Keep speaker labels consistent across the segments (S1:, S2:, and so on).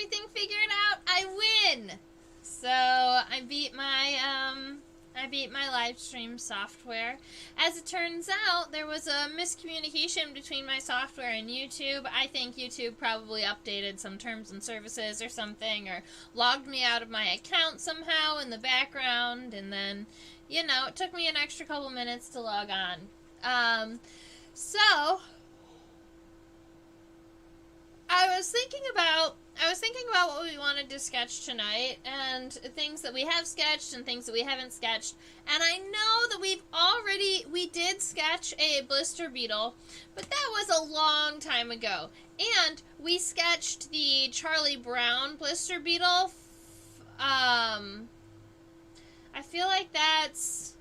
S1: everything figured out, I win. So I beat my live stream software. As it turns out, there was a miscommunication between my software and YouTube. I think YouTube probably updated some terms and services or something, or logged me out of my account somehow in the background, and then, you know, it took me an extra couple minutes to log on. So I was thinking about what we wanted to sketch tonight, and things that we have sketched and things that we haven't sketched. And I know that we did sketch a Blister Beetle, but that was a long time ago. And we sketched the Charlie Brown Blister Beetle. I feel like that's...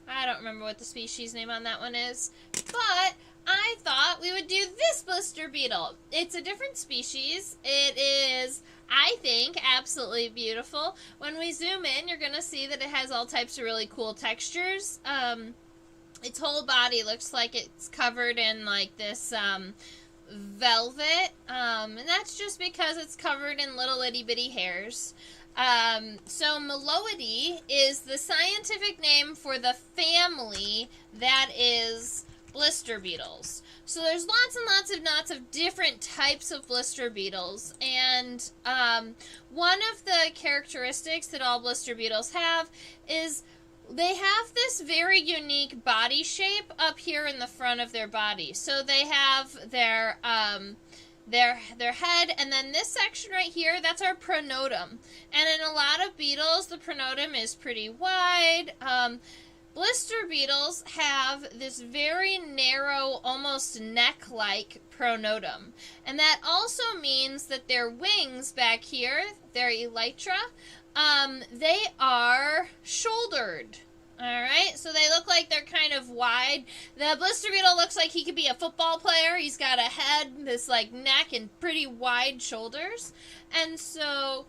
S1: I don't remember what the species name on that one is, but I thought we would do this Blister Beetle. It's a different species. It is, I think, absolutely beautiful. When we zoom in, you're going to see that it has all types of really cool textures. Its whole body looks like it's covered in like this velvet, and that's just because it's covered in little itty bitty hairs. So Meloidy is the scientific name for the family that is Blister Beetles. So there's lots of different types of Blister Beetles, and one of the characteristics that all Blister Beetles have is they have this very unique body shape up here in the front of their body. So they have their head, and then this section right here, that's our pronotum. And in a lot of beetles, the pronotum is pretty wide. Blister beetles have this very narrow, almost neck-like pronotum. And that also means that their wings back here, their elytra, they are shouldered. Alright, so they look like they're kind of wide. The Blister Beetle looks like he could be a football player. He's got a head, this like neck, and pretty wide shoulders. And so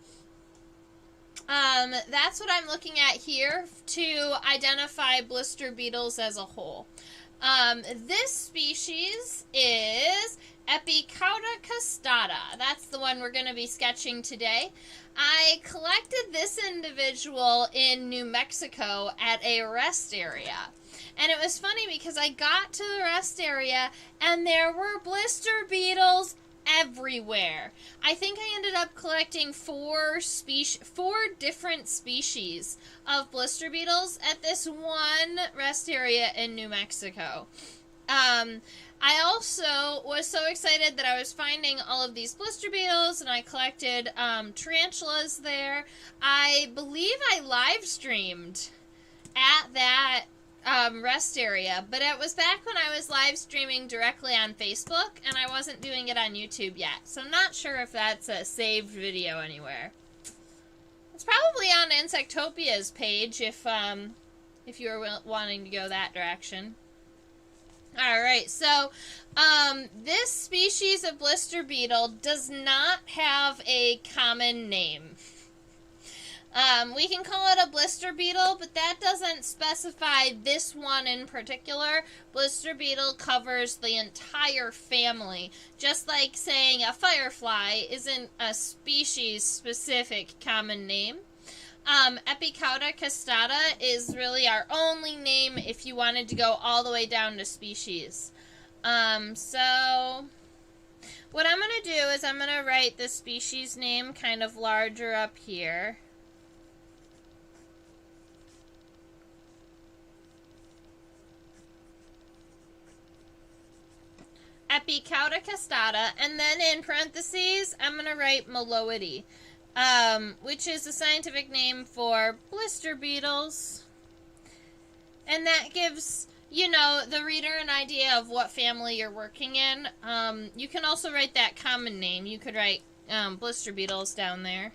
S1: that's what I'm looking at here to identify Blister Beetles as a whole. This species is Epicauda castata. That's the one we're going to be sketching today. I collected this individual in New Mexico at a rest area. And it was funny because I got to the rest area and there were Blister Beetles everywhere. I think I ended up collecting four different species of Blister Beetles at this one rest area in New Mexico. I also was so excited that I was finding all of these Blister Beetles, and I collected tarantulas there. I believe I live streamed at that rest area, but it was back when I was live streaming directly on Facebook, and I wasn't doing it on YouTube yet, so I'm not sure if that's a saved video anywhere. It's probably on Insectopia's page if you were wanting to go that direction. Alright, so this species of Blister Beetle does not have a common name. We can call it a Blister Beetle, but that doesn't specify this one in particular. Blister Beetle covers the entire family, just like saying a Firefly isn't a species-specific common name. Epicauda castata is really our only name if you wanted to go all the way down to species. So what I'm going to do is I'm going to write the species name kind of larger up here. Epicauda castata, and then in parentheses, I'm going to write Meloidy, which is the scientific name for Blister Beetles. And that gives, you know, the reader an idea of what family you're working in. You can also write that common name. You could write Blister Beetles down there.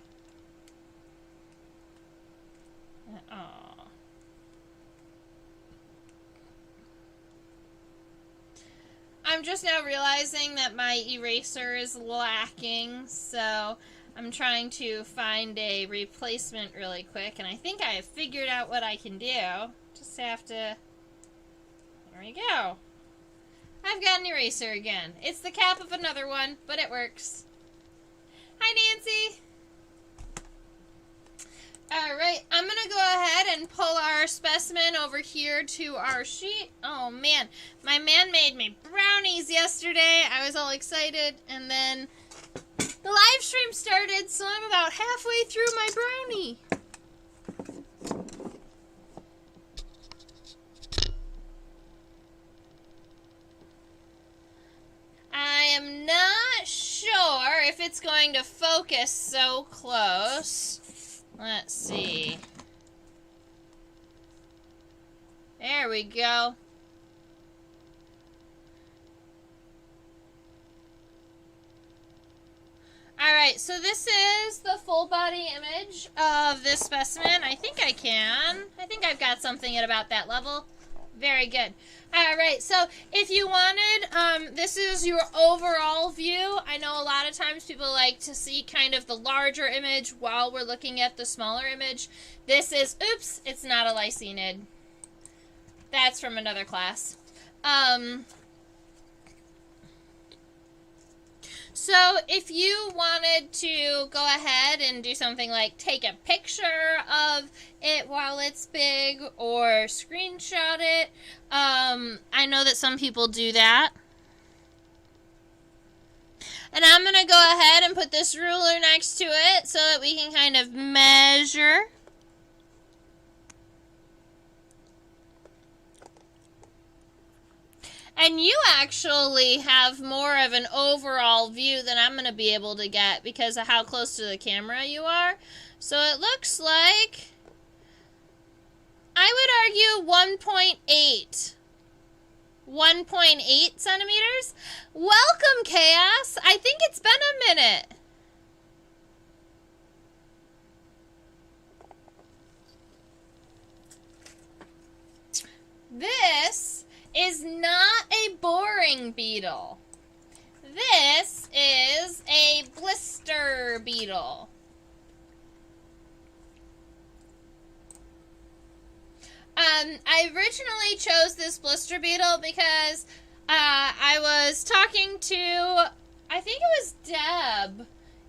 S1: I'm just now realizing that my eraser is lacking, so I'm trying to find a replacement really quick, and I think I have figured out what I can do. Just have to... There we go. I've got an eraser again. It's the cap of another one, but it works. Hi, Nancy. All right, I'm going to go ahead and pull our specimen over here to our sheet. Oh, man. My man made me brownies yesterday. I was all excited, and then the live stream started, so I'm about halfway through my brownie. I am not sure if it's going to focus so close. Let's see. There we go. Alright, so this is the full body image of this specimen. I think I can. I think I've got something at about that level. Very good. Alright, so if you wanted, this is your overall view. I know a lot of times people like to see kind of the larger image while we're looking at the smaller image. This is, oops, it's not a lycaenid. That's from another class. So if you wanted to go ahead and do something like take a picture of it while it's big or screenshot it, I know that some people do that. And I'm going to go ahead and put this ruler next to it so that we can kind of measure. And you actually have more of an overall view than I'm going to be able to get because of how close to the camera you are. So it looks like, I would argue 1.8. 1.8 centimeters. Welcome, Chaos. I think it's been a minute. This is not a boring beetle. This is a blister beetle. I originally chose this blister beetle because I was talking to, I think it was Deb,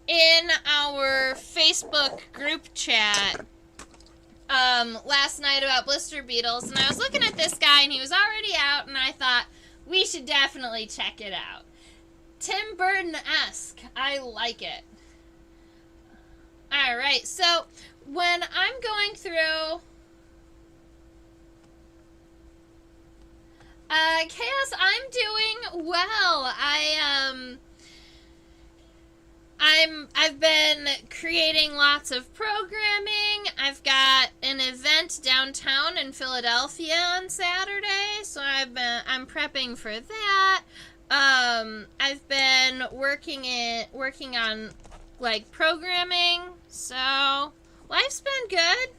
S1: in our Facebook group chat last night about blister beetles, and I was looking at this guy, and he was already out, and I thought, we should definitely check it out. Tim Burton-esque. I like it. Alright, so when I'm going through Chaos, I'm doing well. I've been creating lots of programming. I've got an event downtown in Philadelphia on Saturday, so I'm prepping for that. I've been working on like programming, so life's been good.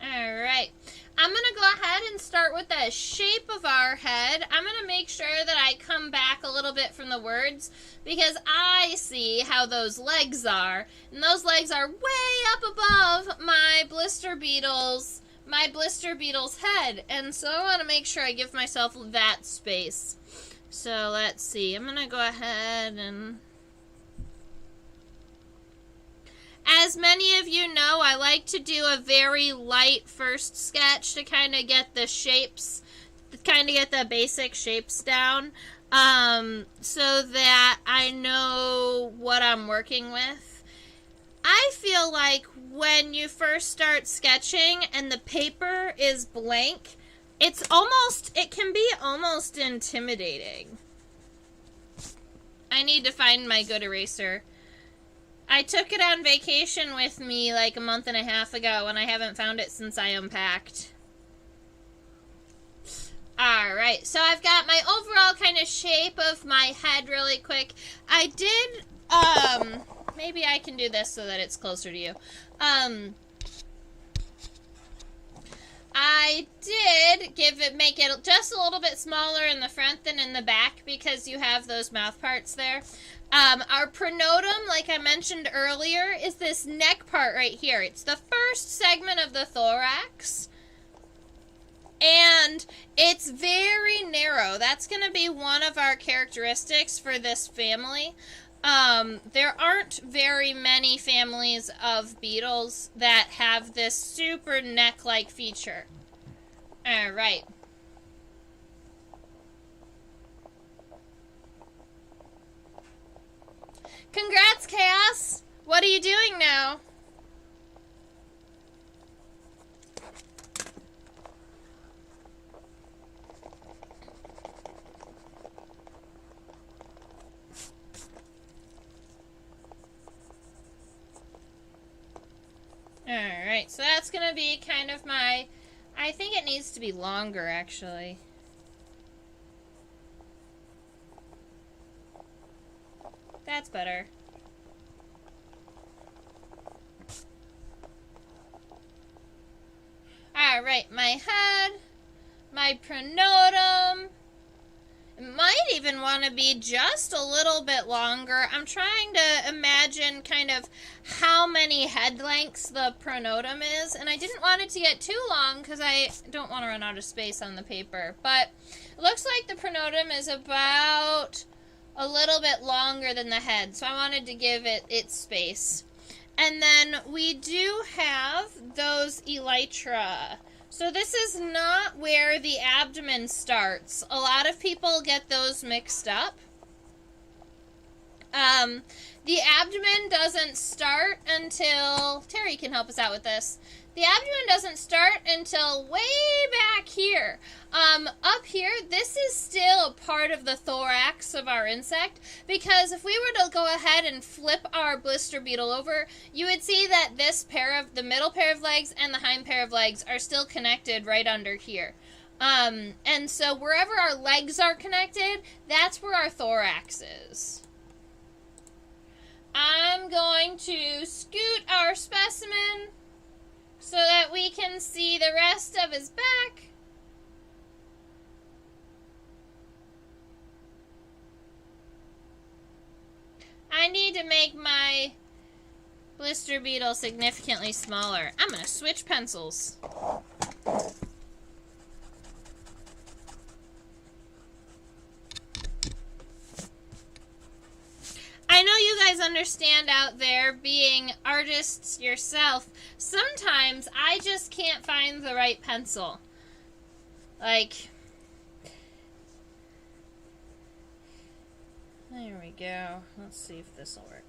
S1: Alright, I'm going to go ahead and start with the shape of our head. I'm going to make sure that I come back a little bit from the words because I see how those legs are. And those legs are way up above my blister beetle's head. And so I want to make sure I give myself that space. So let's see. I'm going to go ahead and... As many of you know, I like to do a very light first sketch to kind of get the shapes, kind of get the basic shapes down, so that I know what I'm working with. I feel like when you first start sketching and the paper is blank, it can be almost intimidating. I need to find my good eraser. I took it on vacation with me like a month and a half ago, and I haven't found it since I unpacked. Alright, so I've got my overall kind of shape of my head really quick. I did, maybe I can do this so that it's closer to you. I did make it just a little bit smaller in the front than in the back because you have those mouth parts there. Our pronotum, like I mentioned earlier, is this neck part right here. It's the first segment of the thorax. And it's very narrow. That's going to be one of our characteristics for this family. There aren't very many families of beetles that have this super neck-like feature. All right. Congrats, Chaos! What are you doing now? Alright, so that's going to be kind of my... I think it needs to be longer, actually. That's better. Alright, my head, my pronotum. It might even want to be just a little bit longer. I'm trying to imagine kind of how many head lengths the pronotum is, and I didn't want it to get too long because I don't want to run out of space on the paper. But it looks like the pronotum is about a little bit longer than the head, so I wanted to give it its space. And then we do have those elytra. So this is not where the abdomen starts. A lot of people get those mixed up. The abdomen doesn't start until... Terry can help us out with this. The abdomen doesn't start until way back here. Up here, this is still a part of the thorax of our insect, because if we were to go ahead and flip our blister beetle over, you would see that the middle pair of legs and the hind pair of legs are still connected right under here. And so wherever our legs are connected, that's where our thorax is. I'm going to scoot our specimen so that we can see the rest of his back. I need to make my blister beetle significantly smaller. I'm going to switch pencils. I know you guys understand out there, being artists yourself, sometimes I just can't find the right pencil. Like, there we go. Let's see if this will work.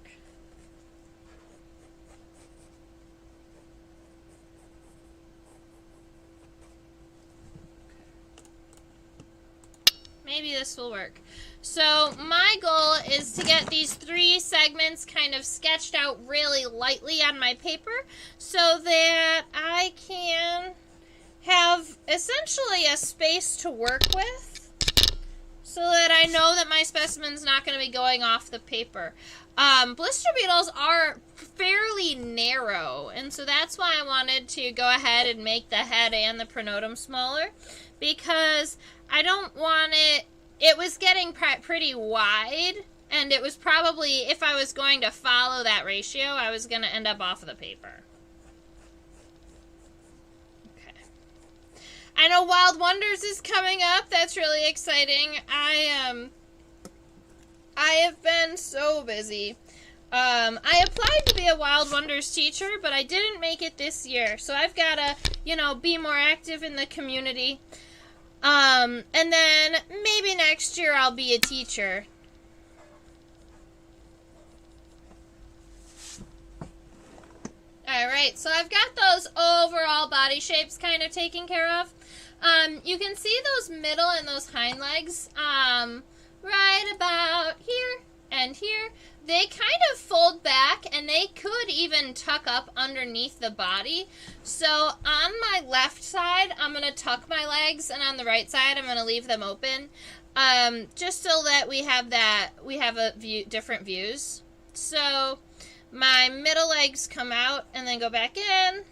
S1: Maybe this will work. So my goal is to get these 3 segments kind of sketched out really lightly on my paper so that I can have essentially a space to work with so that I know that my specimen's not going to be going off the paper. Blister beetles are fairly narrow, and so that's why I wanted to go ahead and make the head and the pronotum smaller, because I don't want it... It was getting pretty wide, and it was probably, if I was going to follow that ratio, I was going to end up off of the paper. Okay. I know Wild Wonders is coming up. That's really exciting. I have been so busy. I applied to be a Wild Wonders teacher, but I didn't make it this year. So I've got to, be more active in the community. And then maybe next year I'll be a teacher. Alright, so I've got those overall body shapes kind of taken care of. You can see those middle and those hind legs, right about here and here. They kind of fold back, and they could even tuck up underneath the body. So on my left side, I'm going to tuck my legs, and on the right side, I'm going to leave them open, just so that we have different views. So my middle legs come out and then go back in.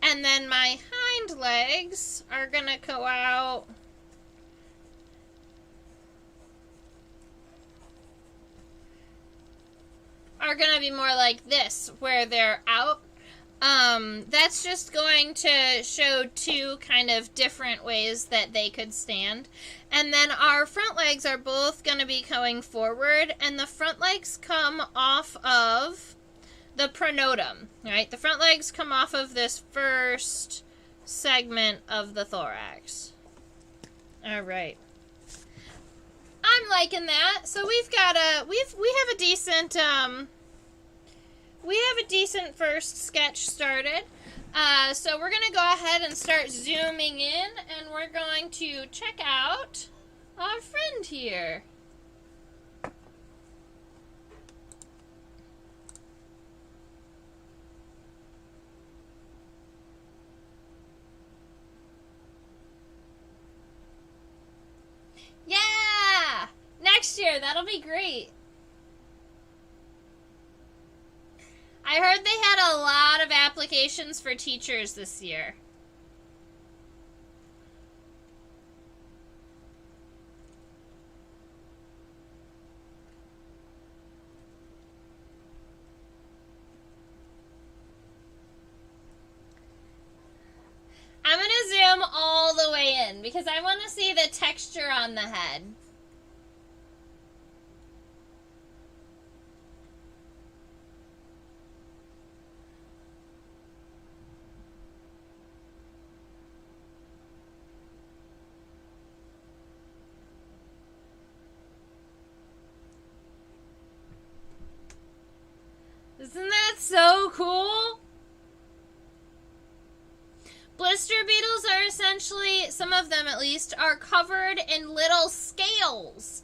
S1: And then my hind legs are going to go out are going to be more like this, where they're out. That's just going to show two kind of different ways that they could stand. And then our front legs are both going to be going forward, and the front legs come off of the pronotum, right? The front legs come off of this first segment of the thorax. All right. I'm liking that. So we've got we have a decent first sketch started. So we're going to go ahead and start zooming in, and we're going to check out our friend here. Yeah! Next year, that'll be great. I heard they had a lot of applications for teachers this year. I'm going to zoom all the way in because I want to see the texture on the head. Isn't that so cool? Blister beetles are essentially, some of them at least, are covered in little scales.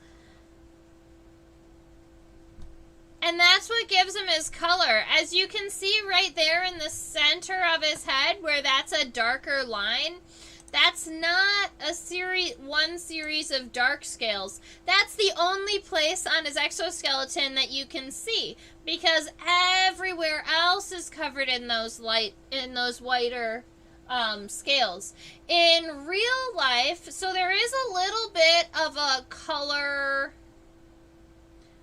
S1: And that's what gives him his color. As you can see right there in the center of his head, where that's a darker line, that's not one series of dark scales. That's the only place on his exoskeleton that you can see, because everywhere else is covered in those whiter scales. In real life, so there is a little bit of a color,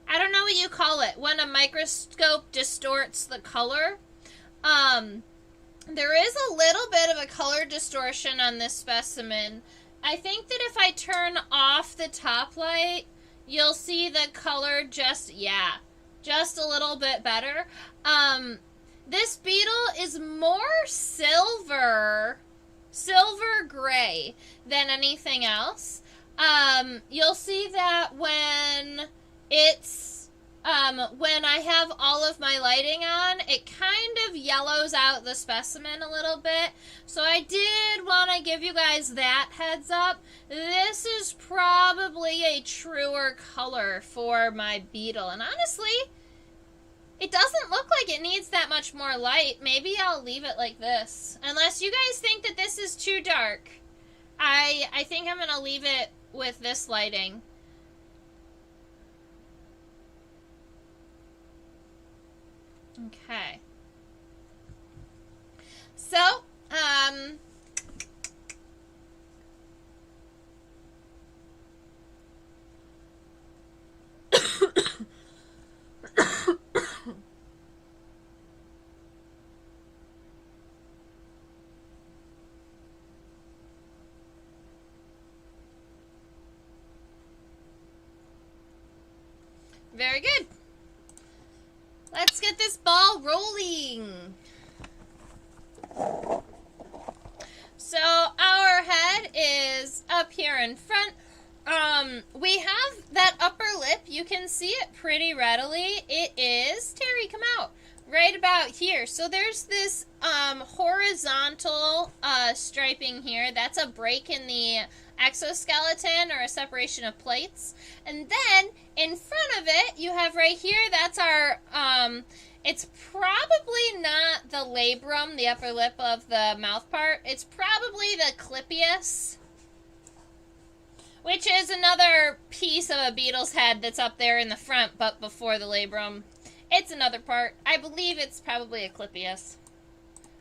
S1: I don't know what you call it, when a microscope distorts the color. There is a little bit of a color distortion on this specimen. I think that if I turn off the top light, you'll see the color just a little bit better. This beetle is more silver gray than anything else. You'll see that when I have all of my lighting on, it kind of yellows out the specimen a little bit. So I did want to give you guys that heads up. This is probably a truer color for my beetle. And honestly, it doesn't look like it needs that much more light. Maybe I'll leave it like this. Unless you guys think that this is too dark. I think I'm going to leave it with this lighting. Okay. So, very good. Let's get this ball rolling. So our head is up here in front. We have that upper lip. You can see it pretty readily. It is, Terry, come out, right about here. So there's this horizontal striping here. That's a break in the exoskeleton, or a separation of plates. And then in front of it, you have right here, that's our, it's probably not the labrum, the upper lip of the mouth part. It's probably the clypeus, which is another piece of a beetle's head that's up there in the front, but before the labrum. It's another part. I believe it's probably a clypeus.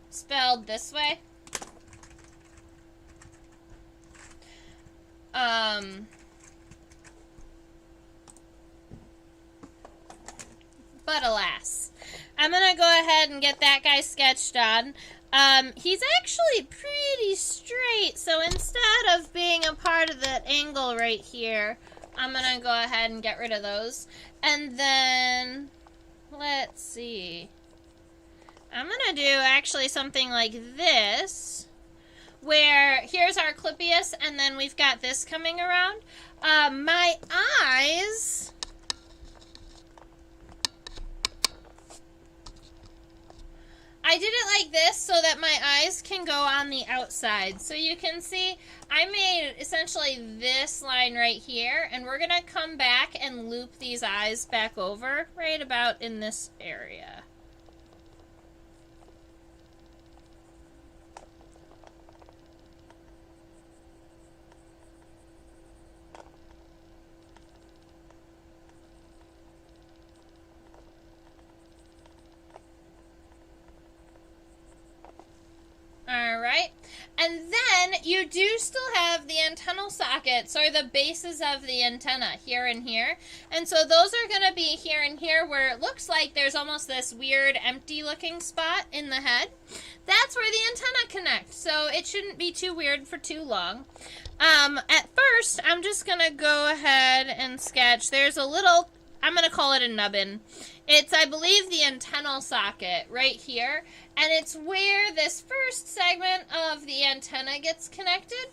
S1: Spelled this way. But alas. I'm going to go ahead and get that guy sketched on. He's actually pretty straight, so instead of being a part of that angle right here, I'm going to go ahead and get rid of those. And then, let's see. I'm going to do actually something like this, where here's our Clippius, and then we've got this coming around. My eyes... I did it like this so that my eyes can go on the outside. So you can see I made essentially this line right here, and we're going to come back and loop these eyes back over right about in this area. Alright, and then you do still have the antennal sockets, or the bases of the antenna, here and here. And so those are going to be here and here, where it looks like there's almost this weird empty looking spot in the head. That's where the antenna connect, so it shouldn't be too weird for too long. At first, I'm just going to go ahead and sketch. There's a little, I'm going to call it a nubbin. It's, I believe, the antennal socket right here, and it's where this first segment of the antenna gets connected.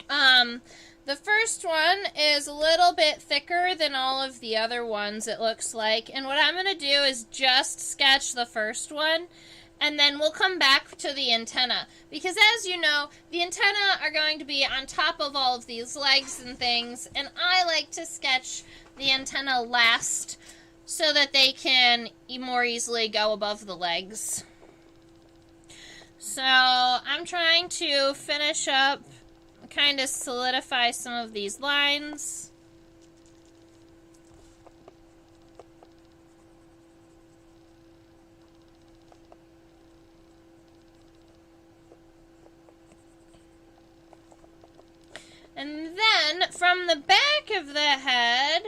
S1: The first one is a little bit thicker than all of the other ones, it looks like, and what I'm going to do is just sketch the first one, and then we'll come back to the antenna, because as you know, the antenna are going to be on top of all of these legs and things, and I like to sketch the antenna last, so that they can more easily go above the legs. So I'm trying to finish up, kind of solidify some of these lines. And then from the back of the head,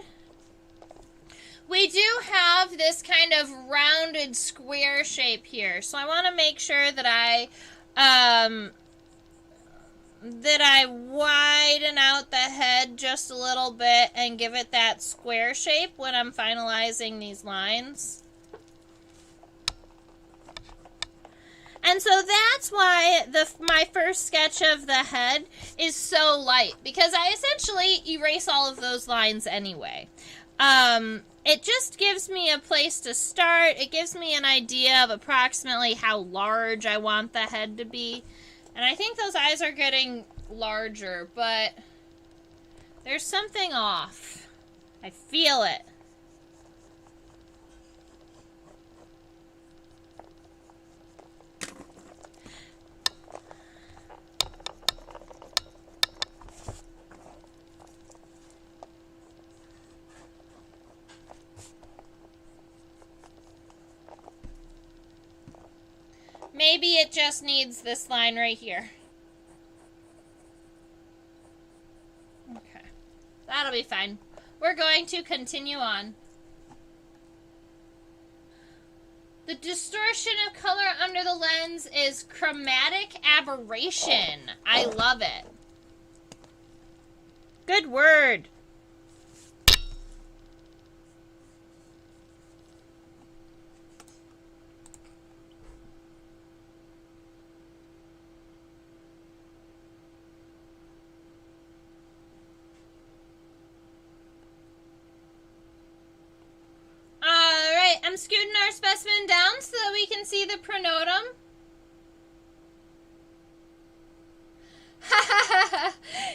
S1: we do have this kind of rounded square shape here. So I want to make sure that I widen out the head just a little bit and give it that square shape when I'm finalizing these lines. And so that's why my first sketch of the head is so light, because I essentially erase all of those lines anyway. It just gives me a place to start. It gives me an idea of approximately how large I want the head to be. And I think those eyes are getting larger, but there's something off. I feel it. Maybe it just needs this line right here. Okay. That'll be fine. We're going to continue on. The distortion of color under the lens is chromatic aberration. I love it. Good word. I'm scooting our specimen down so that we can see the pronotum.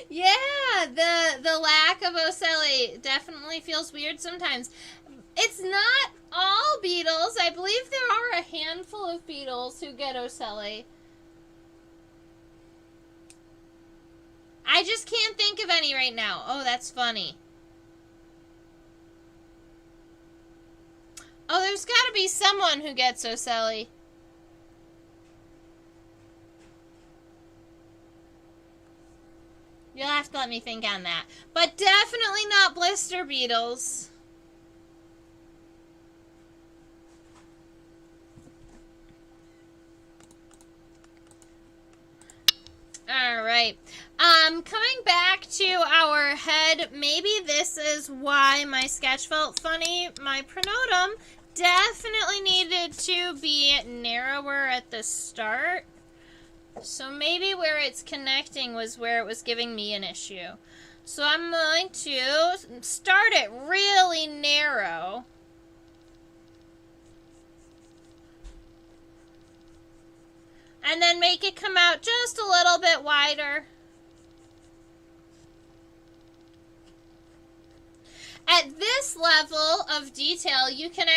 S1: Yeah, the lack of ocelli definitely feels weird sometimes. It's not all beetles. I believe there are a handful of beetles who get ocelli. I just can't think of any right now. Oh, that's funny. Oh, there's got to be someone who gets ocelli. You'll have to let me think on that. But definitely not blister beetles. All right. Coming back to our head, maybe this is why my sketch felt funny. My pronotum definitely needed to be narrower at the start. So maybe where it's connecting was where it was giving me an issue. So I'm going to start it really narrow. And then make it come out just a little bit wider. At this level of detail, you can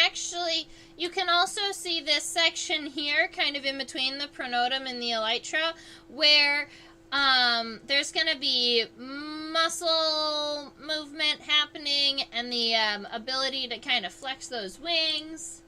S1: also see this section here, kind of in between the pronotum and the elytra, where there's going to be muscle movement happening and the ability to kind of flex those wings.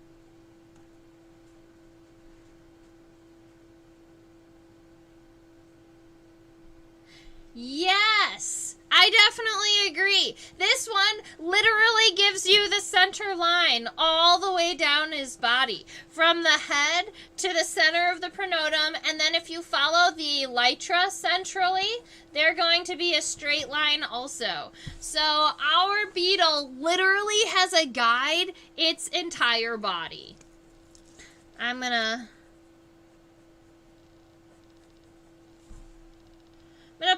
S1: Yes, I definitely agree. This one literally gives you the center line all the way down his body, from the head to the center of the pronotum, and then if you follow the elytra centrally, they're going to be a straight line also. So our beetle literally has a guide its entire body. I'm gonna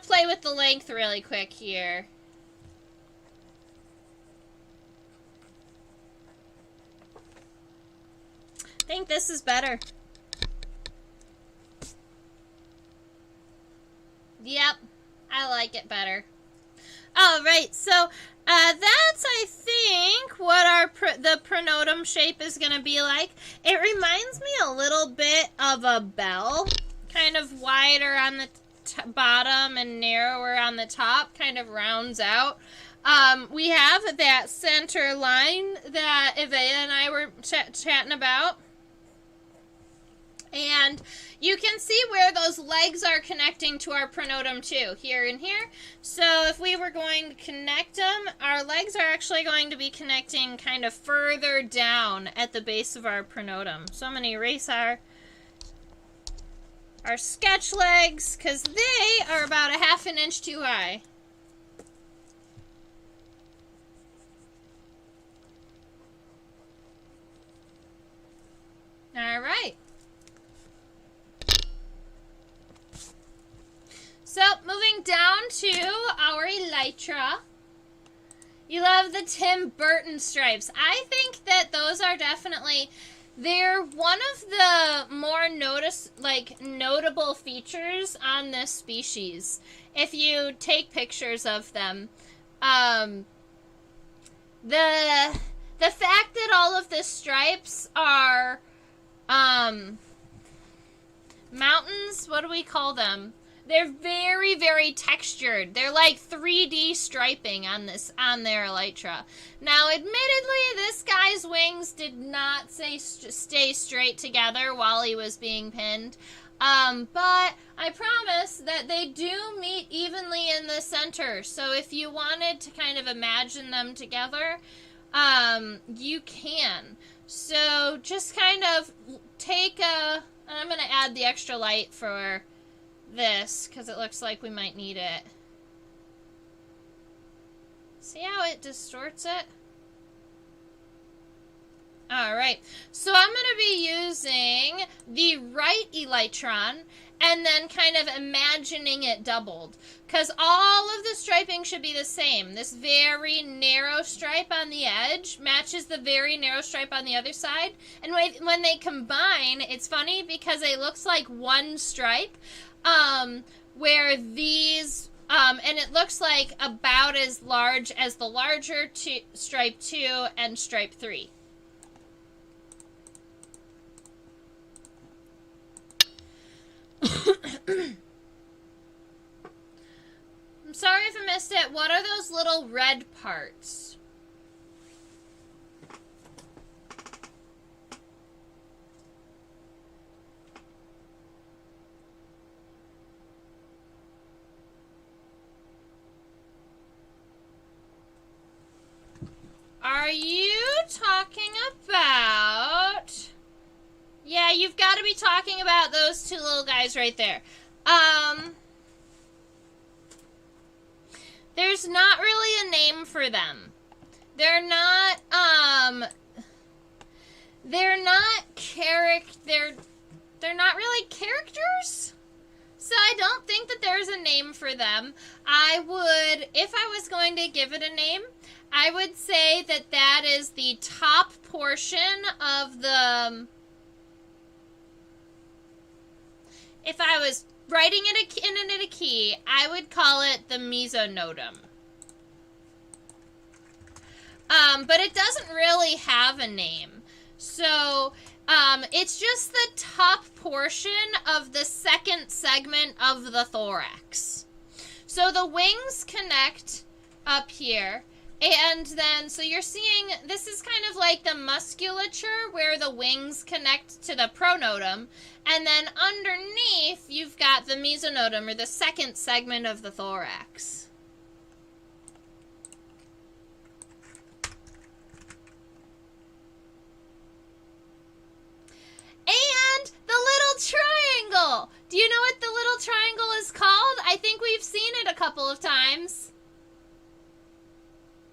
S1: play with the length really quick here. I think this is better. Yep, I like it better. All right, so that's, I think, what the pronotum shape is going to be like. It reminds me a little bit of a bell, kind of wider on the bottom and narrower on the top, kind of rounds out. We have that center line that Eva and I were chatting about. And you can see where those legs are connecting to our pronotum too, here and here. So if we were going to connect them, our legs are actually going to be connecting kind of further down at the base of our pronotum. So I'm going to erase our sketch legs, because they are about a ½ an inch too high. All right. So moving down to our elytra. You love the Tim Burton stripes. I think that those are definitely... they're one of the more notable features on this species. If you take pictures of them, the fact that all of the stripes are mountains. What do we call them? They're very, very textured. They're like 3D striping on their elytra. Now, admittedly, this guy's wings did not stay straight together while he was being pinned. But I promise that they do meet evenly in the center. So if you wanted to kind of imagine them together, you can. So just kind of take and I'm going to add the extra light for this, because it looks like we might need it. See how it distorts it? Alright, so I'm going to be using the right elytron and then kind of imagining it doubled, because all of the striping should be the same. This very narrow stripe on the edge matches the very narrow stripe on the other side, and when they combine, it's funny because it looks like one stripe. Where these, and it looks like about as large as the larger stripe 2 and stripe 3. I'm sorry if I missed it. What are those little red parts? Are you talking about... yeah, you've got to be talking about those two little guys right there. there's not really a name for them. They're not they're not really characters. So I don't think that there's a name for them. I would, if I was going to give it a name, I would say that that is the top portion of the, if I was writing it in a key, I would call it the mesonotum. But it doesn't really have a name. So, it's just the top portion of the second segment of the thorax. So the wings connect up here. And then, so you're seeing, this is kind of like the musculature where the wings connect to the pronotum. And then underneath, you've got the mesonotum, or the second segment of the thorax. And the little triangle! Do you know what the little triangle is called? I think we've seen it a couple of times.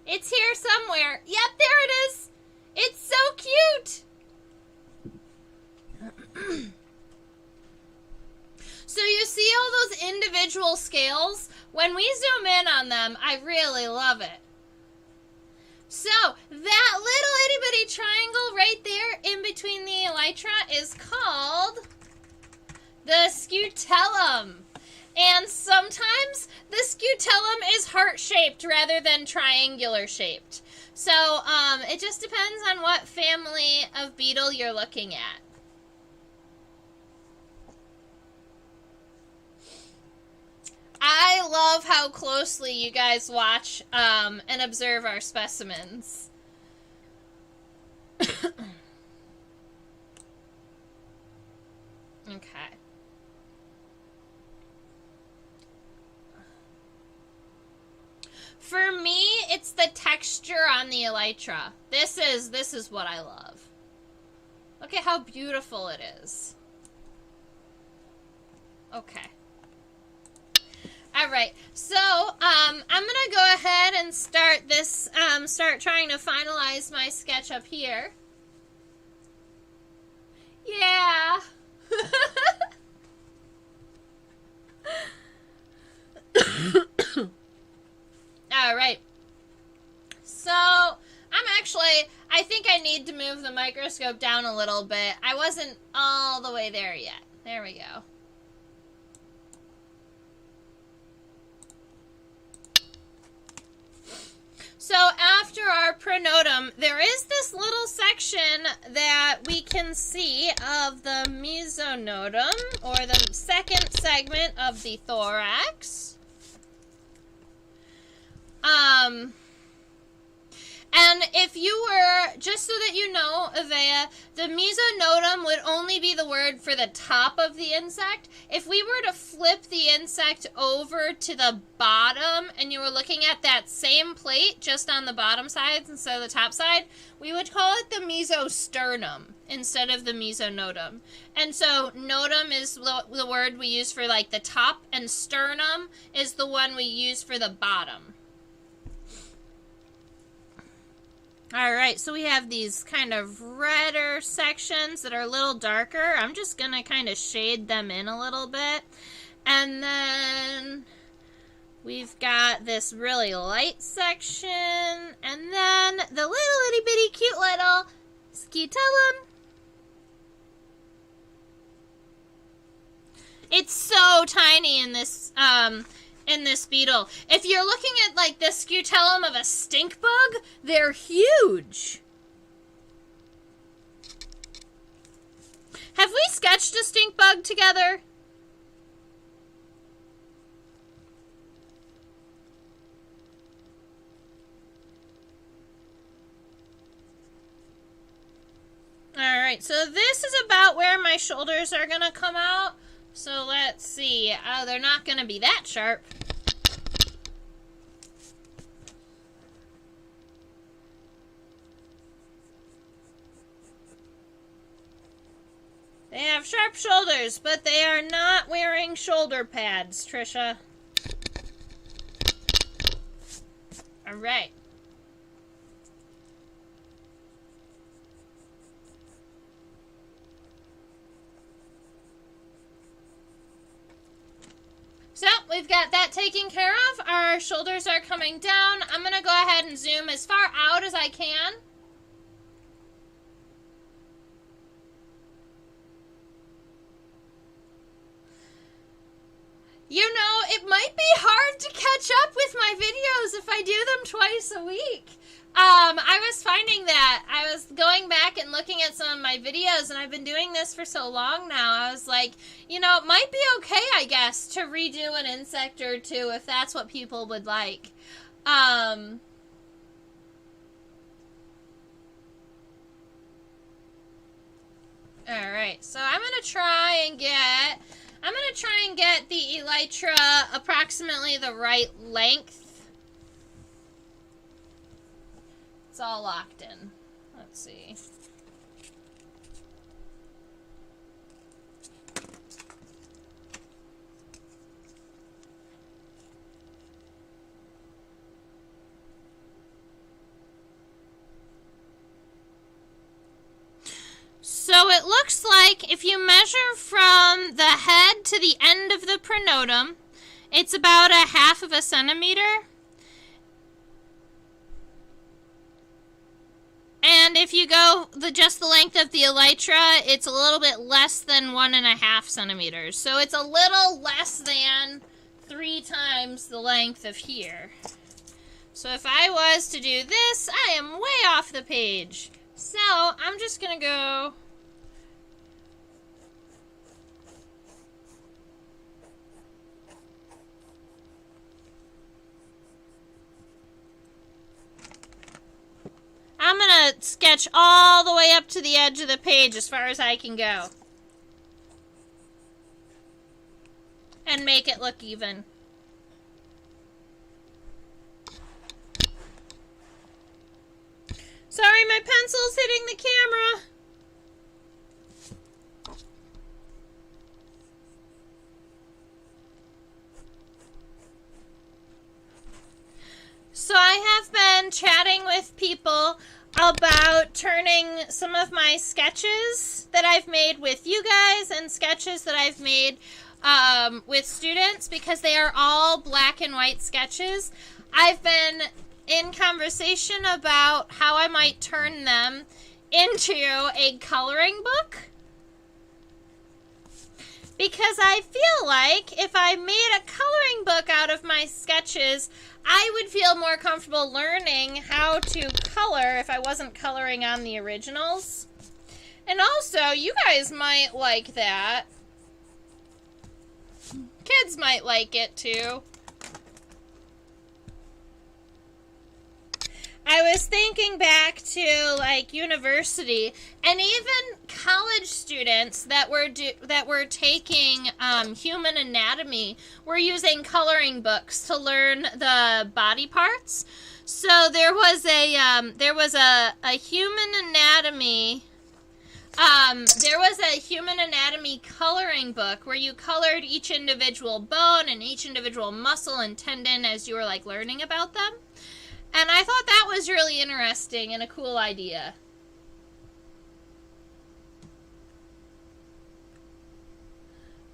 S1: It's here somewhere. Yep, there it is. It's so cute. So you see all those individual scales? When we zoom in on them, I really love it. So, that little itty-bitty triangle right there in between the elytra is called the scutellum. And sometimes the scutellum is heart-shaped rather than triangular-shaped. So, it just depends on what family of beetle you're looking at. I love how closely you guys watch and observe our specimens. Okay. For me, it's the texture on the elytra. This is what I love. Look at how beautiful it is. Okay. Alright, so, I'm gonna go ahead and start this, start trying to finalize my sketch up here. Yeah! Alright. So, I think I need to move the microscope down a little bit. I wasn't all the way there yet. There we go. So after our pronotum, there is this little section that we can see of the mesonotum, or the second segment of the thorax. And if you were, just so that you know, Avea, the mesonotum would only be the word for the top of the insect. If we were to flip the insect over to the bottom and you were looking at that same plate just on the bottom side instead of the top side, we would call it the mesosternum instead of the mesonotum. And so notum is the word we use for like the top, and sternum is the one we use for the bottom. Alright, so we have these kind of redder sections that are a little darker. I'm just going to kind of shade them in a little bit. And then we've got this really light section. And then the little itty bitty cute little scutellum. It's so tiny in this beetle. If you're looking at like the scutellum of a stink bug, they're huge. Have we sketched a stink bug together? Alright, so this is about where my shoulders are going to come out. So let's see. They're not going to be that sharp. They have sharp shoulders, but they are not wearing shoulder pads, Trisha. right. So, we've got that taken care of. Our shoulders are coming down. I'm going to go ahead and zoom as far out as I can. You know, it might be hard to catch up with my videos if I do them twice a week. I was finding that. I was going back and looking at some of my videos, and I've been doing this for so long now. I was like, you know, it might be okay, I guess, to redo an insect or two if that's what people would like. Alright, so I'm going to try and get the elytra approximately the right length. It's all locked in. Let's see. So it looks like if you measure from the head to the end of the pronotum, it's about 1/2 centimeter. And if you go just the length of the elytra, it's a little bit less than 1.5 centimeters. So it's a little less than 3 times the length of here. So if I was to do this, I am way off the page. So I'm just going to go... I'm going to sketch all the way up to the edge of the page as far as I can go. And make it look even. Sorry, my pencil's hitting the camera. So I have been chatting with people about turning some of my sketches that I've made with you guys and sketches that I've made with students, because they are all black and white sketches. I've been in conversation about how I might turn them into a coloring book, because I feel like if I made a coloring book out of my sketches, I would feel more comfortable learning how to color if I wasn't coloring on the originals. And also, you guys might like that. Kids might like it too. I was thinking back to like university and even college students that were taking human anatomy were using coloring books to learn the body parts. So there was a human anatomy. There was a human anatomy coloring book where you colored each individual bone and each individual muscle and tendon as you were like learning about them. And I thought that was really interesting and a cool idea.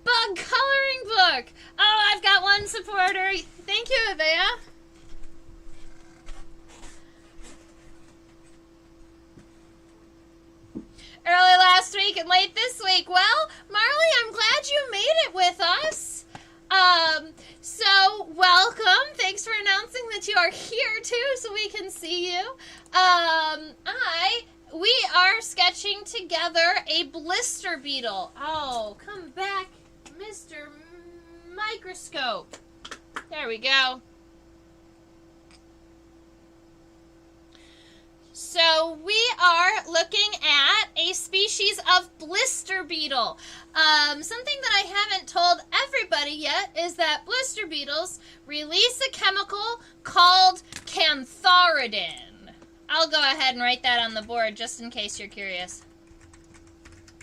S1: Bug coloring book! Oh, I've got one supporter. Thank you, Avea. Early last week and late this week. Well, Marley, I'm glad you made it with us. So welcome. Thanks for announcing that you are here too, so we can see you. We are sketching together a Blister Beetle. Oh, come back, Mr. Microscope. There we go. So we are looking at a species of Blister Beetle. Something that I haven't told everybody yet is that Blister Beetles release a chemical called cantharidin. I'll go ahead and write that on the board just in case you're curious.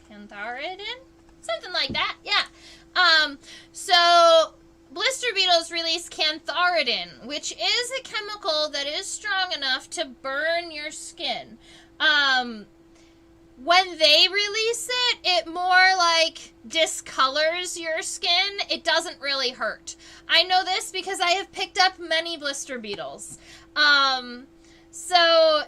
S1: Cantharidin? Something like that, yeah. So blister beetles release cantharidin, which is a chemical that is strong enough to burn your skin. When they release it, it more like discolors your skin. It doesn't really hurt. I know this because I have picked up many blister beetles. So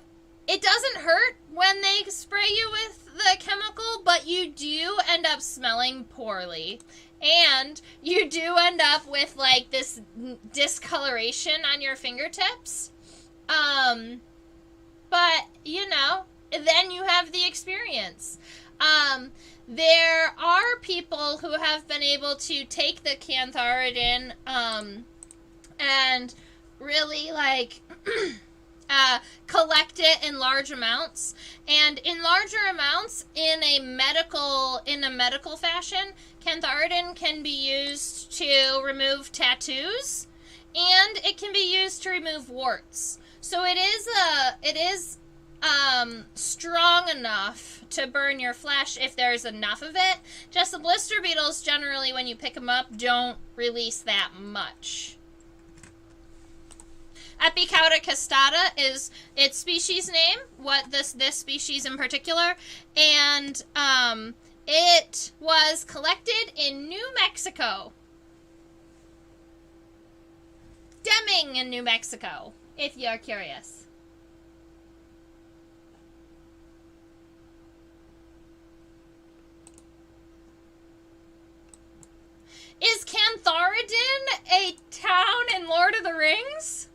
S1: it doesn't hurt when they spray you with the chemical, but you do end up smelling poorly. And you do end up with like this discoloration on your fingertips. But, you know, then you have the experience. There are people who have been able to take the cantharidin and really like collect it in large amounts. And in larger amounts, in a medical fashion, cantharidin can be used to remove tattoos, and it can be used to remove warts. So it is strong enough to burn your flesh if there's enough of it. Just the blister beetles, generally, when you pick them up, don't release that much. Epicauda castata is its species name, what this species in particular, and it was collected in New Mexico. Deming in New Mexico, if you're curious. Is Cantharidin a town in Lord of the Rings?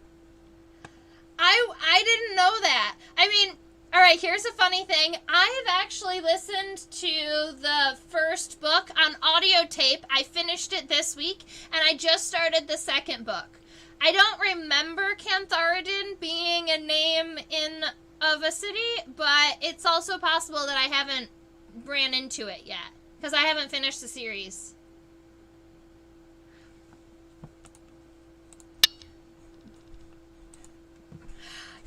S1: I didn't know that. I mean, alright, here's a funny thing. I have actually listened to the first book on audio tape. I finished it this week, and I just started the second book. I don't remember Cantharidin being a name of a city, but it's also possible that I haven't ran into it yet, because I haven't finished the series.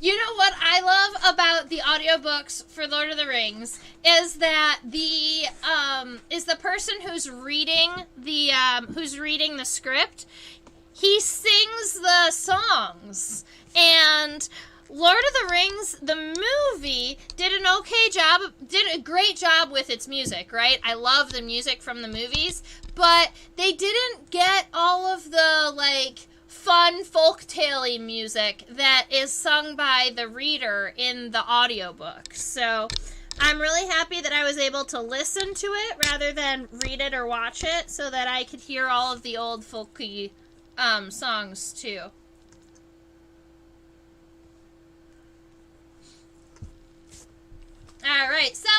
S1: You know what I love about the audiobooks for Lord of the Rings is that the person who's reading the script, he sings the songs. And Lord of the Rings, the movie, did a great job with its music, right? I love the music from the movies, but they didn't get all of the, like, fun folktale-y music that is sung by the reader in the audiobook. So I'm really happy that I was able to listen to it rather than read it or watch it so that I could hear all of the old folky songs too. Alright, so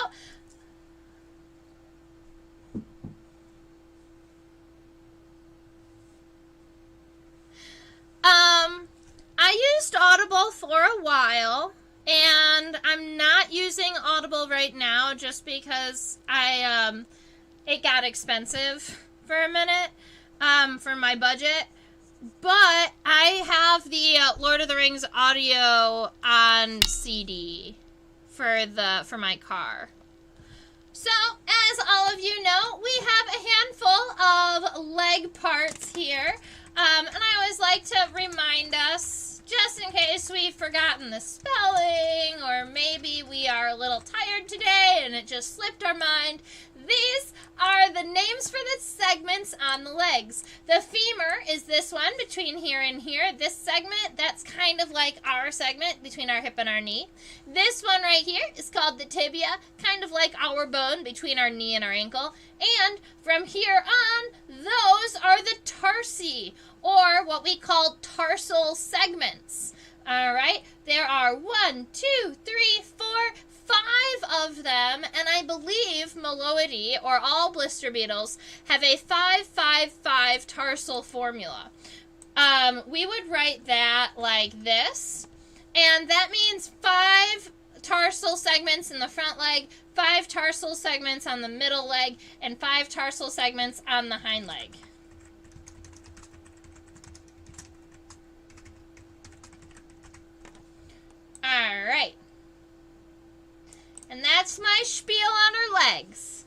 S1: I used Audible for a while, and I'm not using Audible right now just because it got expensive for a minute, for my budget. But I have the Lord of the Rings audio on CD for my car. So, as all of you know, we have a handful of leg parts here. And I always like to remind us, just in case we've forgotten the spelling, or maybe we are a little tired today and it just slipped our mind, these are the names for the segments on the legs. The femur is this one between here and here. This segment, that's kind of like our segment between our hip and our knee. This one right here is called the tibia, kind of like our bone between our knee and our ankle. And from here on, those are the tarsi, or what we call tarsal segments. All right, there are 1, 2, 3, 4, 5 of them, and I believe Meloidae, or all blister beetles, have a 5-5-5 tarsal formula. We would write that like this, and that means 5 tarsal segments in the front leg, 5 tarsal segments on the middle leg, and 5 tarsal segments on the hind leg. All right. And that's my spiel on her legs.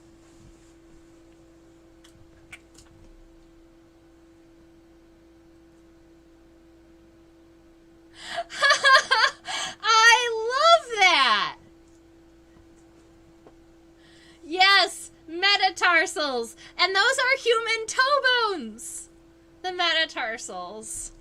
S1: metatarsals. And those are human toe bones. The metatarsals.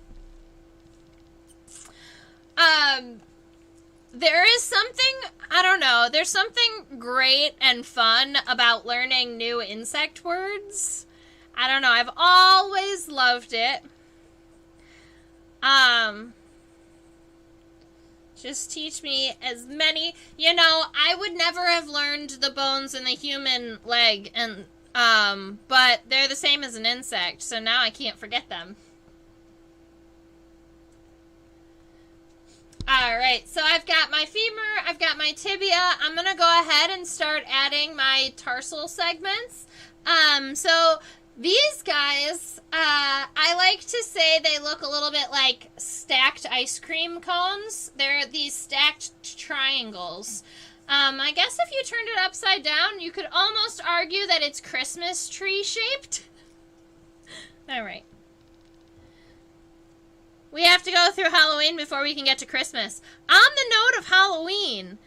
S1: There is something, I don't know, there's something great and fun about learning new insect words. I don't know, I've always loved it. Just teach me as many, you know, I would never have learned the bones in the human leg, and but they're the same as an insect, so now I can't forget them. Alright, so I've got my femur, I've got my tibia. I'm going to go ahead and start adding my tarsal segments. So these guys, I like to say they look a little bit like stacked ice cream cones. They're these stacked triangles. I guess if you turned it upside down, you could almost argue that it's Christmas tree shaped. Alright. We have to go through Halloween before we can get to Christmas. On the note of Halloween,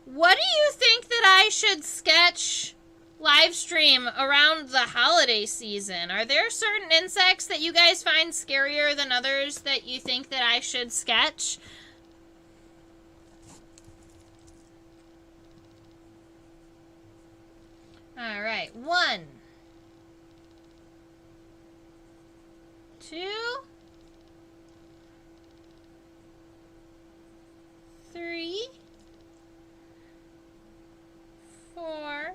S1: what do you think that I should sketch live stream around the holiday season? Are there certain insects that you guys find scarier than others that you think that I should sketch? All right, 1, 2, 3, 4.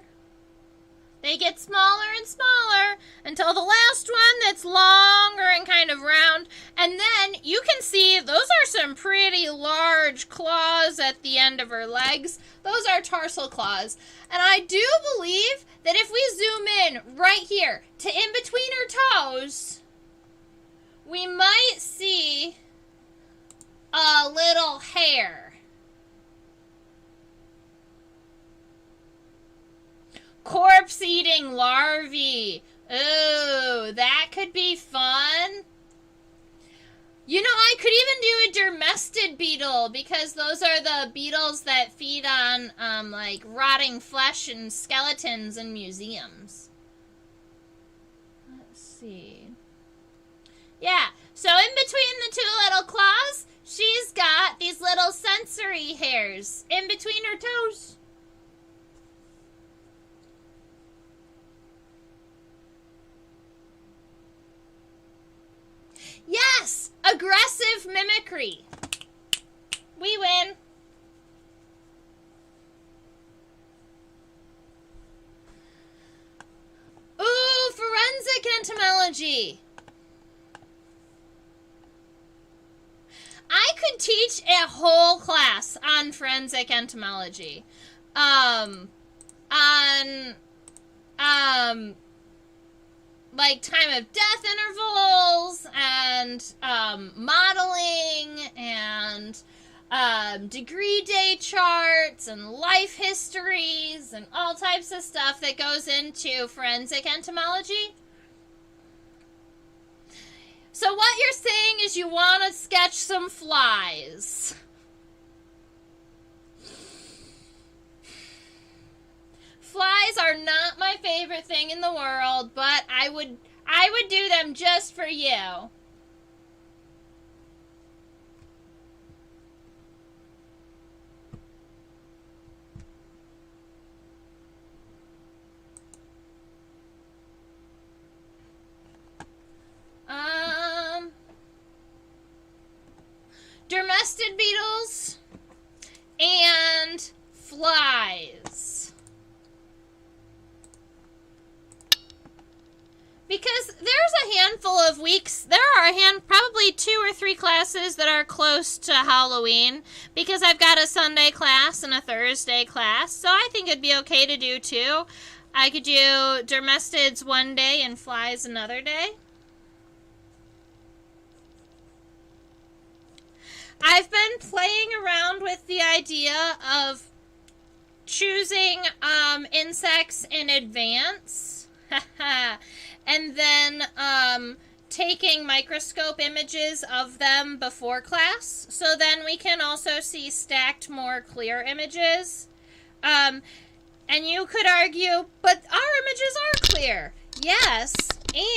S1: They get smaller and smaller until the last one that's longer and kind of round. And then you can see those are some pretty large claws at the end of her legs. Those are tarsal claws. And I do believe that if we zoom in right here to in between her toes, we might see a little hair. Corpse-eating larvae. Ooh, that could be fun. You know, I could even do a dermestid beetle, because those are the beetles that feed on, like, rotting flesh and skeletons in museums. Let's see. Yeah, so in between the two little claws, she's got these little sensory hairs in between her toes. Yes! Aggressive mimicry. We win. Ooh, forensic entomology. I could teach a whole class on forensic entomology. Like time of death intervals and modeling and degree day charts and life histories and all types of stuff that goes into forensic entomology. So what you're saying is you want to sketch some flies. Flies are not my favorite thing in the world, but I would do them just for you. Dermestid beetles and flies. Because there's a handful of weeks, there are probably 2 or 3 classes that are close to Halloween, because I've got a Sunday class and a Thursday class, so I think it'd be okay to do 2. I could do dermestids one day and flies another day. I've been playing around with the idea of choosing insects in advance. And then taking microscope images of them before class, so then we can also see stacked, more clear images. And you could argue, but our images are clear. Yes,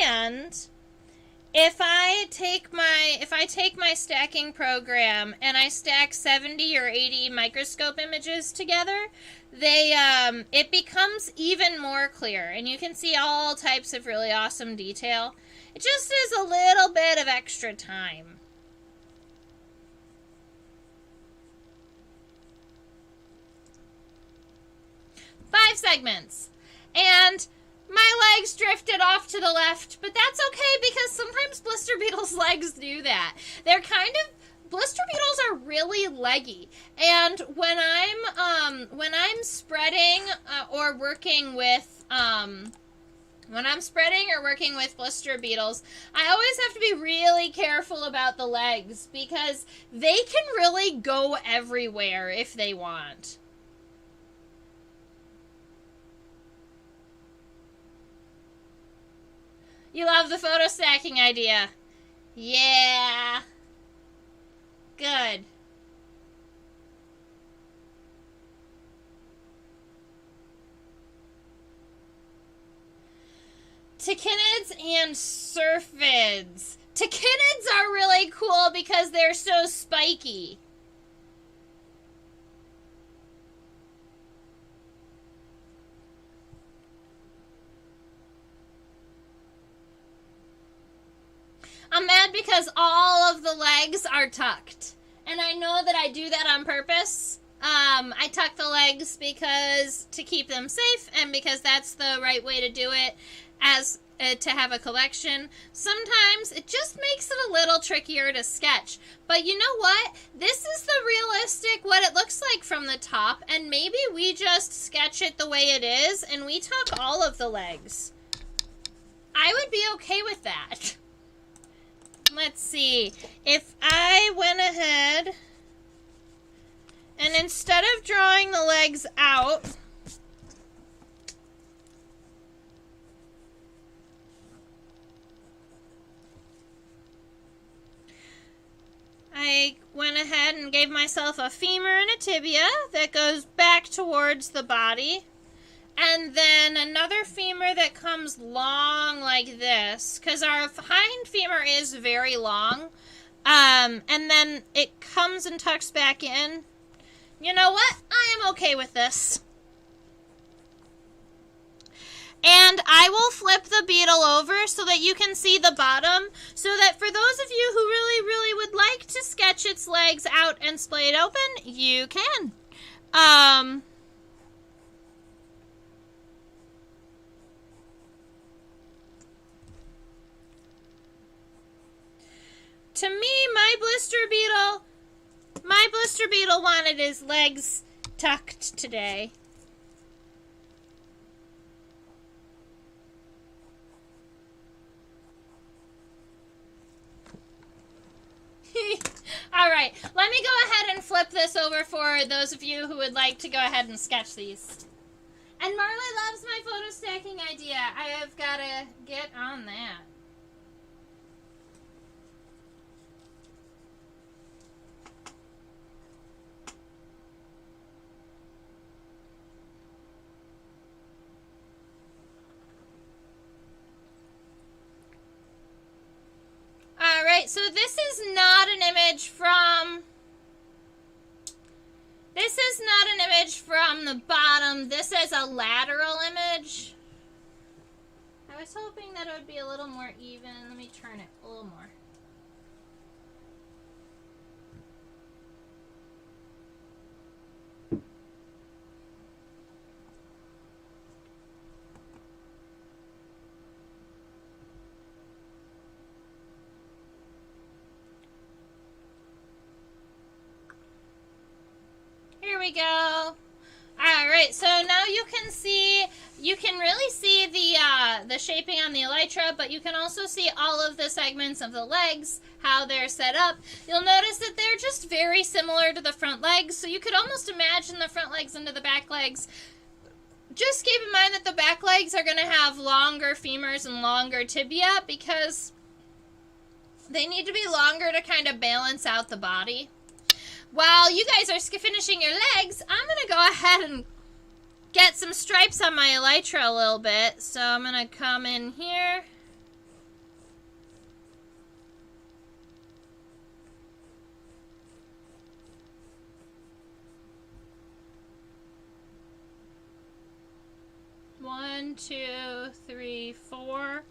S1: and if I take my stacking program and I stack 70 or 80 microscope images together, it becomes even more clear, and you can see all types of really awesome detail. It just is a little bit of extra time. Five segments. And my legs drifted off to the left, but that's okay because sometimes blister beetles' legs do that. Blister beetles are really leggy, and when I'm spreading or working with blister beetles, I always have to be really careful about the legs because they can really go everywhere if they want. You love the photo stacking idea. Yeah. Good. Tachinids and syrphids. Tachinids are really cool because they're so spiky. I'm mad because all of the legs are tucked. And I know that I do that on purpose. I tuck the legs to keep them safe and because that's the right way to do it to have a collection. Sometimes it just makes it a little trickier to sketch. But you know what? This is the realistic, what it looks like from the top. And maybe we just sketch it the way it is and we tuck all of the legs. I would be okay with that. Let's see, if I went ahead and instead of drawing the legs out, I went ahead and gave myself a femur and a tibia that goes back towards the body. And then another femur that comes long like this, because our hind femur is very long. And then it comes and tucks back in. You know what? I am okay with this. And I will flip the beetle over so that you can see the bottom, so that for those of you who really, really would like to sketch its legs out and splay it open, you can. To me, my blister beetle wanted his legs tucked today. All right, let me go ahead and flip this over for those of you who would like to go ahead and sketch these. And Marley loves my photo stacking idea. I have got to get on that. Alright, so this is not an image from the bottom. This is a lateral image. I was hoping that it would be a little more even. Let me turn it a little more. Here we go. Alright, so now you can really see the shaping on the elytra, but you can also see all of the segments of the legs, how they're set up. You'll notice that they're just very similar to the front legs, so you could almost imagine the front legs into the back legs. Just keep in mind that the back legs are going to have longer femurs and longer tibia because they need to be longer to kind of balance out the body. While you guys are finishing your legs, I'm going to go ahead and get some stripes on my elytra a little bit. So I'm going to come in here. One, two, three, four.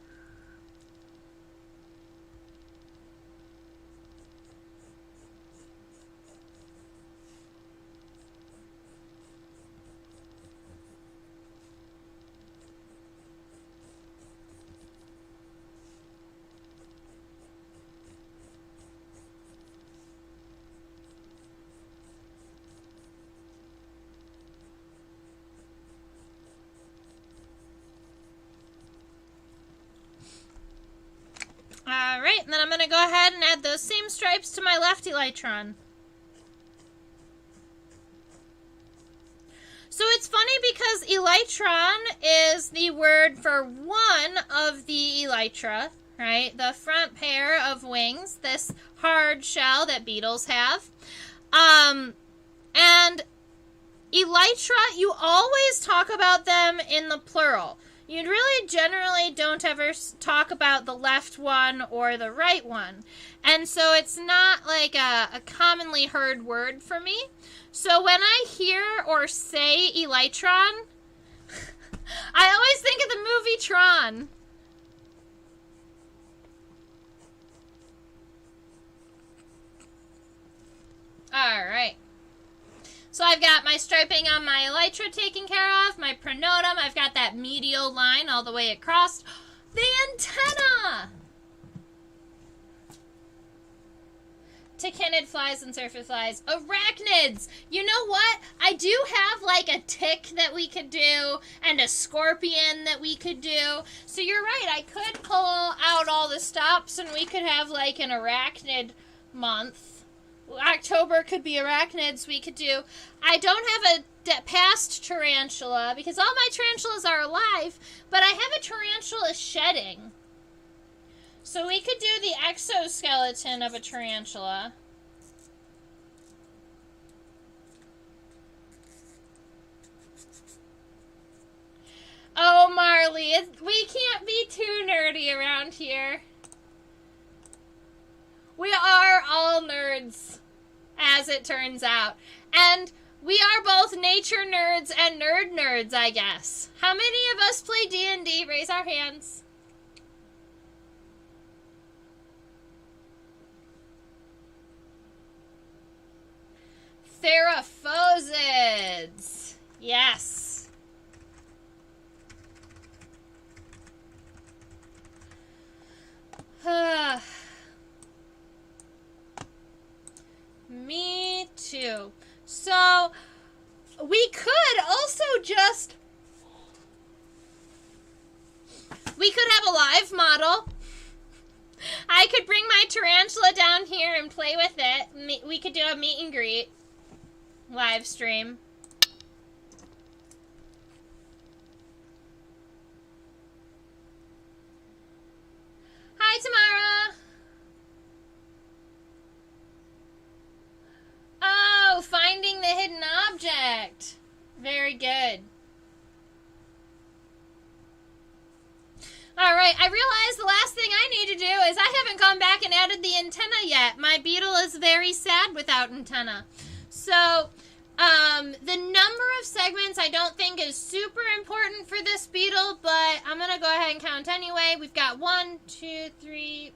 S1: Alright, and then I'm going to go ahead and add those same stripes to my left elytron. So it's funny because elytron is the word for one of the elytra, right? The front pair of wings, this hard shell that beetles have. And elytra, you always talk about them in the plural. You really generally don't ever talk about the left one or the right one. And so it's not like a commonly heard word for me. So when I hear or say elytron, I always think of the movie Tron. Alright. So I've got my striping on my elytra taken care of, my pronotum, I've got that medial line all the way across. The antenna! Tachinid flies and surface flies. Arachnids! You know what? I do have like a tick that we could do and a scorpion that we could do. So you're right, I could pull out all the stops and we could have like an arachnid month. October could be arachnids we could do. I don't have a past tarantula because all my tarantulas are alive, but I have a tarantula shedding. So we could do the exoskeleton of a tarantula. Oh, Marley, we can't be too nerdy around here. We are all nerds, as it turns out. And we are both nature nerds and nerd nerds, I guess. How many of us play D&D? Raise our hands. Theraphosids. Yes. Me too. So, we could also just... We could have a live model. I could bring my tarantula down here and play with it. We could do a meet and greet live stream. Hi, Tamara. Oh, finding the hidden object. Very good. Alright, I realize the last thing I need to do is I haven't gone back and added the antenna yet. My beetle is very sad without antenna. So, the number of segments I don't think is super important for this beetle, but I'm going to go ahead and count anyway. We've got 1, 2, 3,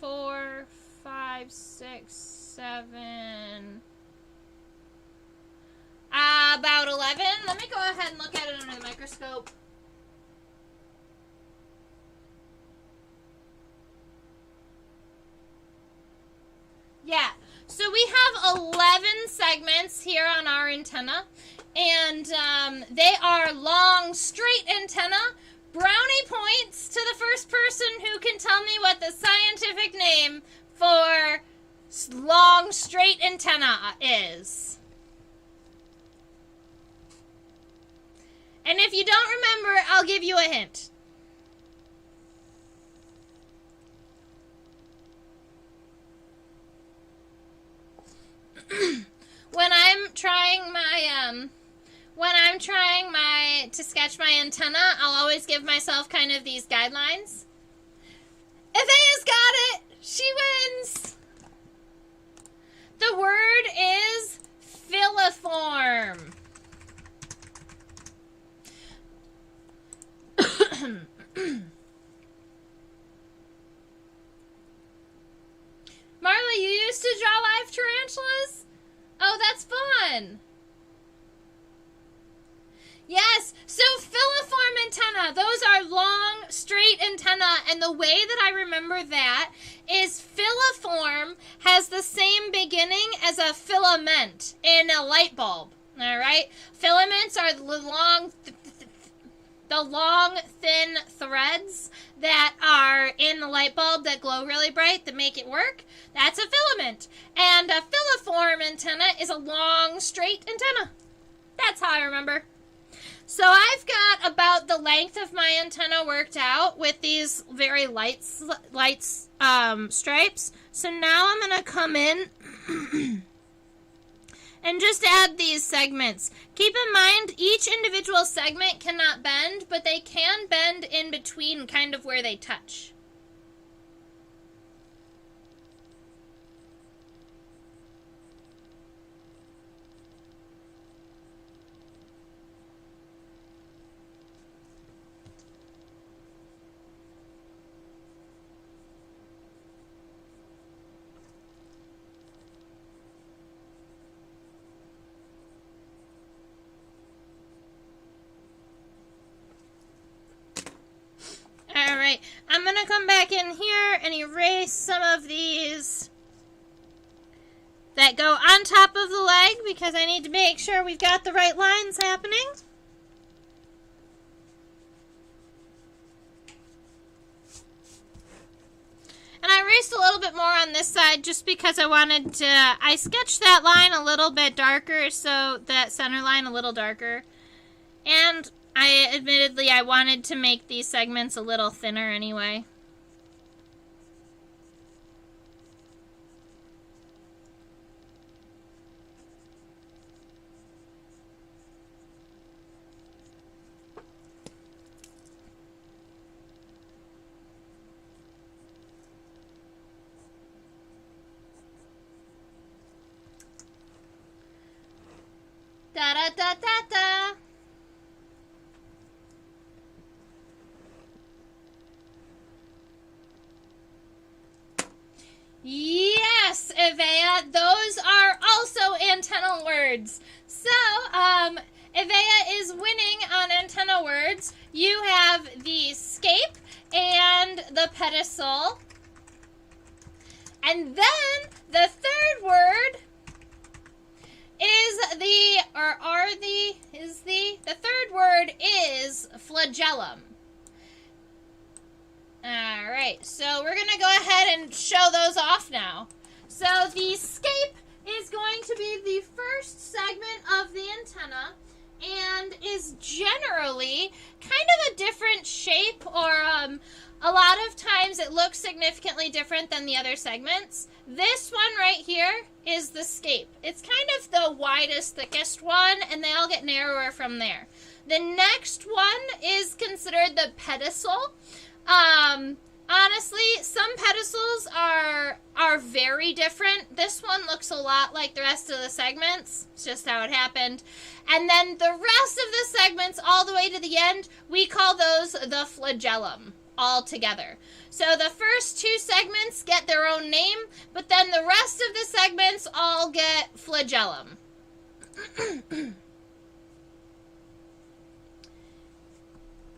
S1: 4, 5, 6, 7... about 11. Let me go ahead and look at it under the microscope. Yeah, so we have 11 segments here on our antenna, and they are long, straight antenna. Brownie points to the first person who can tell me what the scientific name for long, straight antenna is. And if you don't remember, I'll give you a hint. When I'm trying my when I'm trying to sketch my antenna, I'll always give myself kind of these guidelines. Evea's got it! She wins! The word is filiform. Marla, you used to draw live tarantulas? Oh, that's fun. Yes, so filiform antenna, those are long, straight antenna, and the way that I remember that is filiform has the same beginning as a filament in a light bulb, all right? Filaments are the long, thin threads that are in the light bulb that glow really bright that make it work. That's a filament. And a filiform antenna is a long, straight antenna. That's how I remember. So I've got about the length of my antenna worked out with these very light stripes. So now I'm going to come in and just add these segments. Keep in mind, each individual segment cannot bend, but they can bend in between kind of where they touch. Alright, I'm going to come back in here and erase some of these that go on top of the leg because I need to make sure we've got the right lines happening. And I erased a little bit more on this side just because I sketched that line a little bit darker, so that center line a little darker. And admittedly, I wanted to make these segments a little thinner anyway. Da da da da da. Yes, Evea, those are also antenna words. So, Evea is winning on antenna words. You have the scape and the pedestal. And then the third word the third word is flagellum. Alright, so we're going to go ahead and show those off now. So the scape is going to be the first segment of the antenna and is generally kind of a different shape, or a lot of times it looks significantly different than the other segments. This one right here is the scape. It's kind of the widest, thickest one, and they all get narrower from there. The next one is considered the pedestal. Honestly, some pedestals are very different. This one looks a lot like the rest of the segments. It's just how it happened. And then the rest of the segments all the way to the end, we call those the flagellum all together. So the first two segments get their own name, but then the rest of the segments all get flagellum.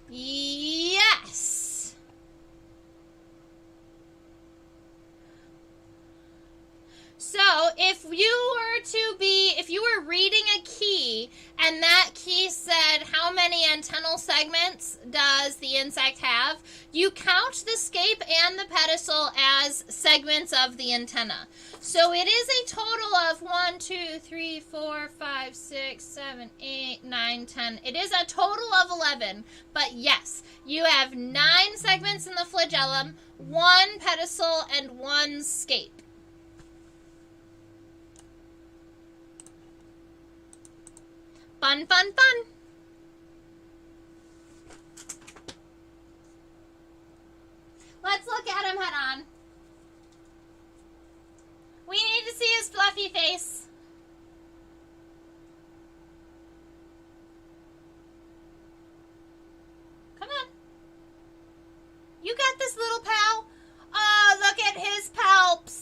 S1: Yes. So if you were reading a key and that key said how many antennal segments does the insect have, you count the scape and the pedestal as segments of the antenna. So it is a total of 1, 2, 3, 4, 5, 6, 7, 8, 9, 10. It is a total of 11, but yes, you have 9 segments in the flagellum, 1 pedestal, and 1 scape. Fun, fun, fun. Let's look at him head on. We need to see his fluffy face. Come on. You got this, little pal. Oh, look at his palps.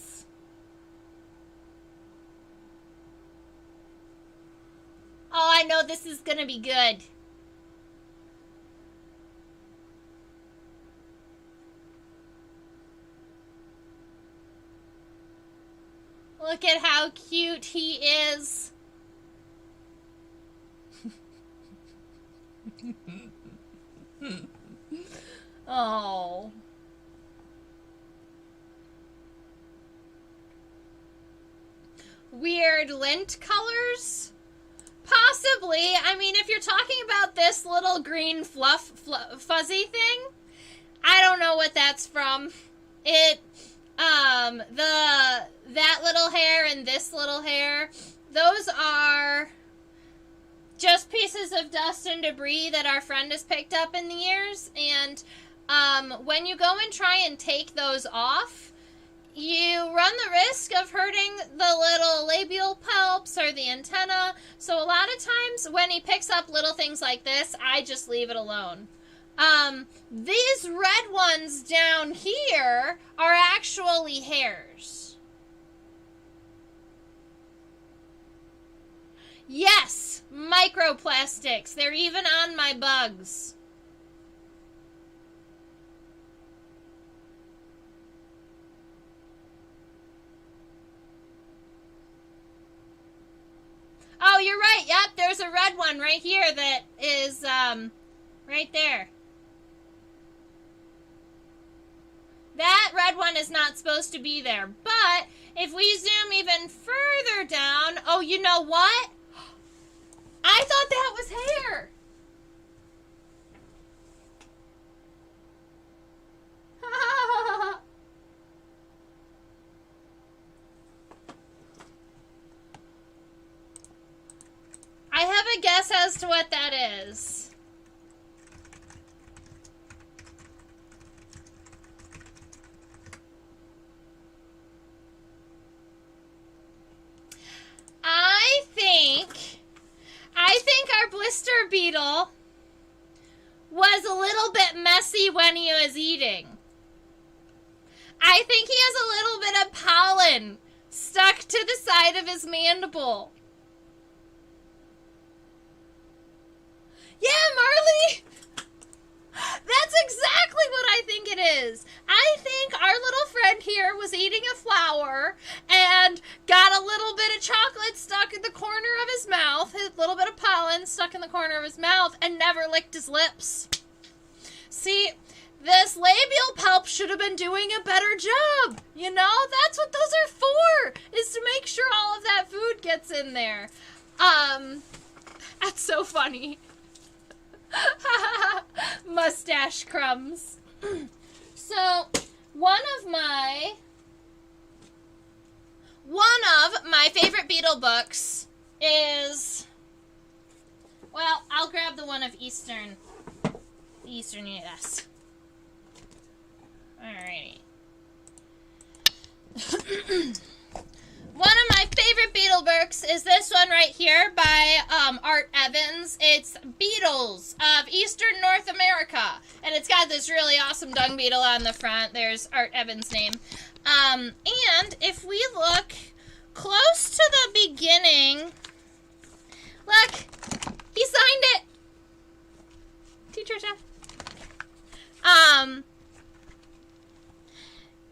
S1: Oh, I know this is going to be good. Look at how cute he is. Oh. Weird lint colors? Possibly. I mean, if you're talking about this little green fuzzy thing, I don't know what that's from. That little hair and this little hair, those are just pieces of dust and debris that our friend has picked up in the years. And when you go and try and take those off, you run the risk of hurting the little labial palps or the antenna. So a lot of times when he picks up little things like this, I just leave it alone. These red ones down here are actually hairs. Yes, microplastics. They're even on my bugs. Oh, you're right. Yep, there's a red one right here that is, right there. That red one is not supposed to be there. But if we zoom even further down, oh, you know what? I thought that was hair. I have a guess as to what that is. I think our Blister Beetle was a little bit messy when he was eating. I think he has a little bit of pollen stuck to the side of his mandible. Yeah, Marley! That's exactly what I think it is. I think our little friend here was eating a flower and got a little bit of chocolate stuck in the corner of his mouth, a little bit of pollen stuck in the corner of his mouth, and never licked his lips. See, this labial pulp should have been doing a better job. You know, that's what those are for, is to make sure all of that food gets in there. That's so funny. Mustache crumbs. So, one of my favorite Beetle books is, well, I'll grab the one of Eastern, yes. Alrighty. One of my favorite Beetle books is this one right here by Art Evans. It's Beetles of Eastern North America. And it's got this really awesome dung beetle on the front. There's Art Evans' name. And if we look close to the beginning, look, he signed it. Teacher Jeff.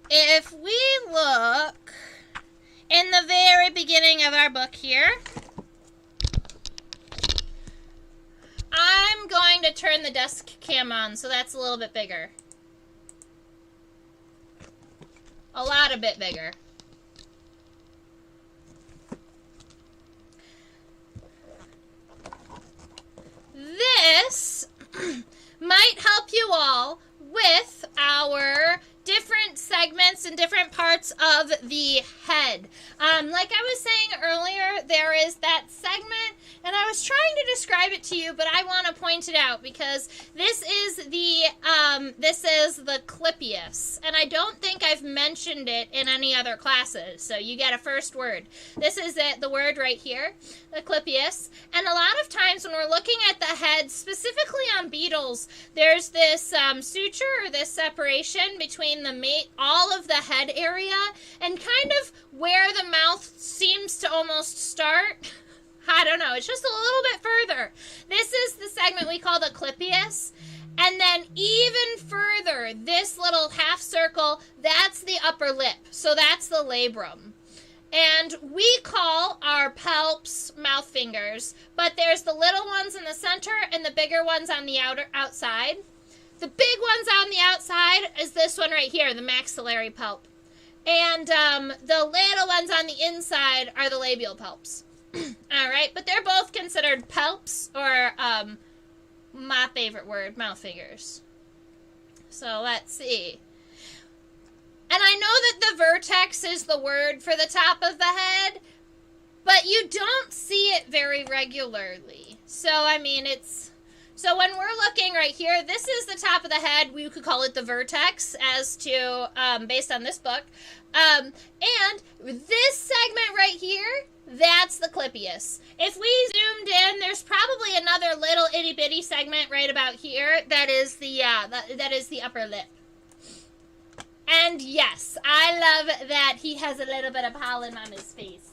S1: If we look in the very beginning of our book here, I'm going to turn the desk cam on, so that's a little bit bigger. A lot a bit bigger. This might help you all with our different segments and different parts of the head. Like I was saying earlier, there is that segment, and And I was trying to describe it to you, but I want to point it out because this is the Clypeus, and I don't think I've mentioned it in any other classes. So you get a first word. This is it, the word right here, the Clypeus. And a lot of times when we're looking at the head, specifically on beetles, there's this suture or this separation between all of the head area and kind of where the mouth seems to almost start. I don't know. It's just a little bit further. This is the segment we call the Clypeus. And then even further, this little half circle, that's the upper lip. So that's the labrum. And we call our palps mouth fingers, but there's the little ones in the center and the bigger ones on the outside. The big ones on the outside is this one right here, the maxillary palp. And the little ones on the inside are the labial palps. All right, but they're both considered palps, or my favorite word, mouth fingers. So let's see. And I know that the vertex is the word for the top of the head, but you don't see it very regularly. So, I mean, so when we're looking right here, this is the top of the head. We could call it the vertex based on this book. And this segment right here, that's the Clypeus. If we zoomed in, there's probably another little itty bitty segment right about here that is the upper lip. And yes, I love that he has a little bit of pollen on his face.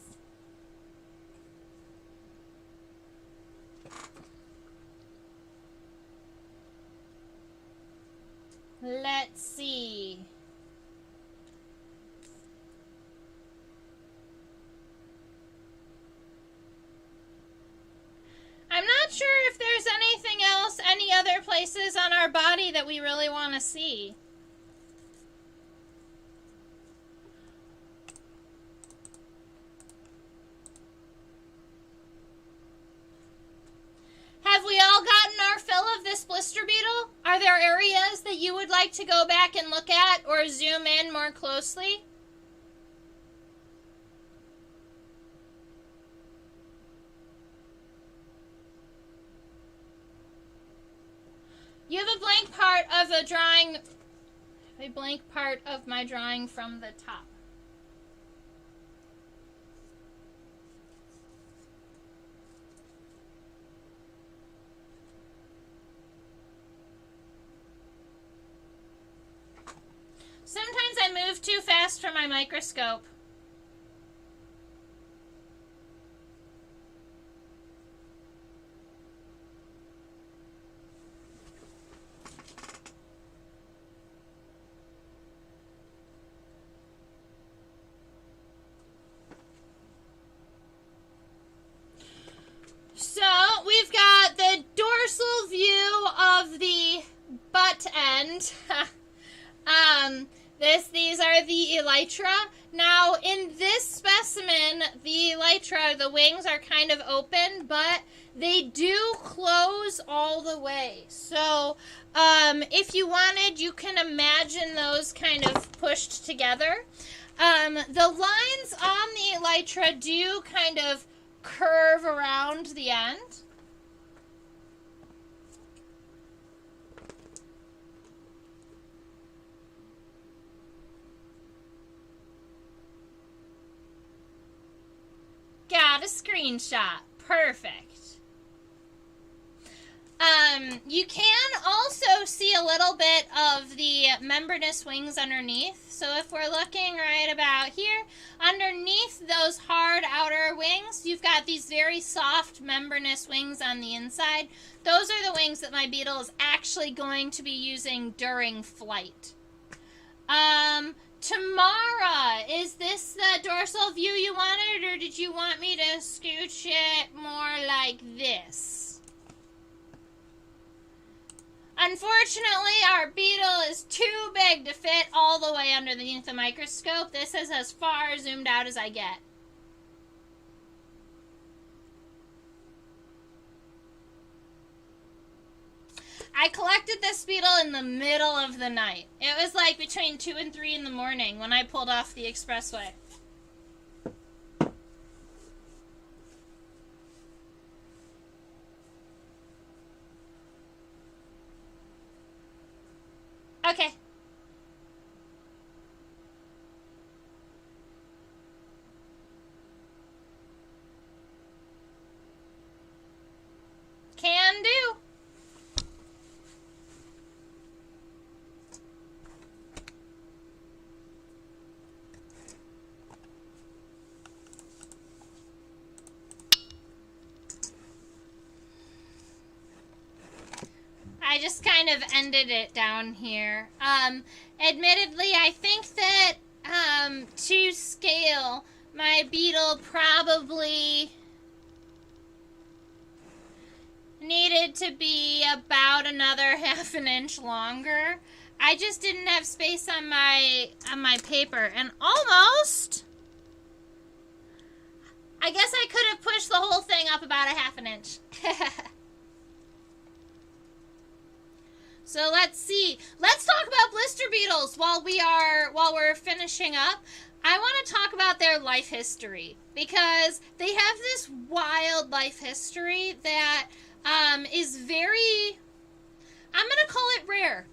S1: Let's see. I'm not sure if there's anything else, any other places on our body that we really want to see. Have we all gotten our fill of this blister beetle? Are there areas that you would like to go back and look at or zoom in more closely? You have a blank part of a blank part of my drawing from the top. Sometimes I move too fast for my microscope. So we've got the dorsal view of the butt end. These are the elytra. Now, in this specimen, the elytra, the wings are kind of open, but they do close all the way. So, if you wanted, you can imagine those kind of pushed together. The lines on the elytra do kind of curve around the end. Got a screenshot. Perfect. You can also see a little bit of the membranous wings underneath. So if we're looking right about here, underneath those hard outer wings, you've got these very soft membranous wings on the inside. Those are the wings that my beetle is actually going to be using during flight. Tamara, is this the dorsal view you wanted, or did you want me to scooch it more like this? Unfortunately, our beetle is too big to fit all the way underneath the microscope. This is as far zoomed out as I get. I collected this beetle in the middle of the night. It was like between 2 and 3 in the morning when I pulled off the expressway. Okay. Can do. I just kind of ended it down here. Admittedly, I think that to scale, my beetle probably needed to be about another half an inch longer. I just didn't have space on my paper, and almost, I guess I could have pushed the whole thing up about a half an inch. So let's see. Let's talk about blister beetles while we're finishing up. I want to talk about their life history because they have this wild life history that is very, I'm going to call it rare.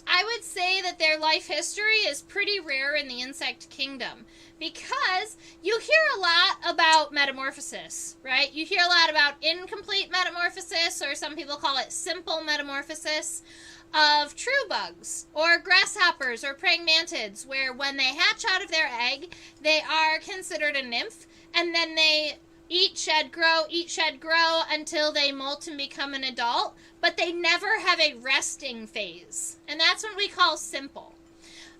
S1: I would say that their life history is pretty rare in the insect kingdom because you hear a lot about metamorphosis, right? You hear a lot about incomplete metamorphosis, or some people call it simple metamorphosis, of true bugs or grasshoppers or praying mantids, where when they hatch out of their egg, they are considered a nymph, and then they eat, shed, grow until they molt and become an adult, but they never have a resting phase. And that's what we call simple.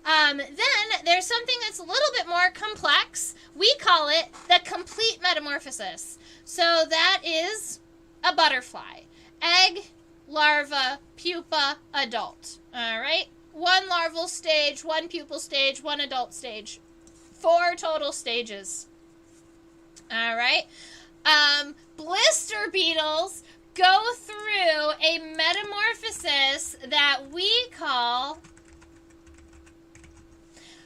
S1: Then there's something that's a little bit more complex. We call it the complete metamorphosis. So that is a butterfly. Egg, larva, pupa, adult. All right? 1 larval stage, 1 pupal stage, 1 adult stage. 4 total stages. All right. Blister beetles go through a metamorphosis that we call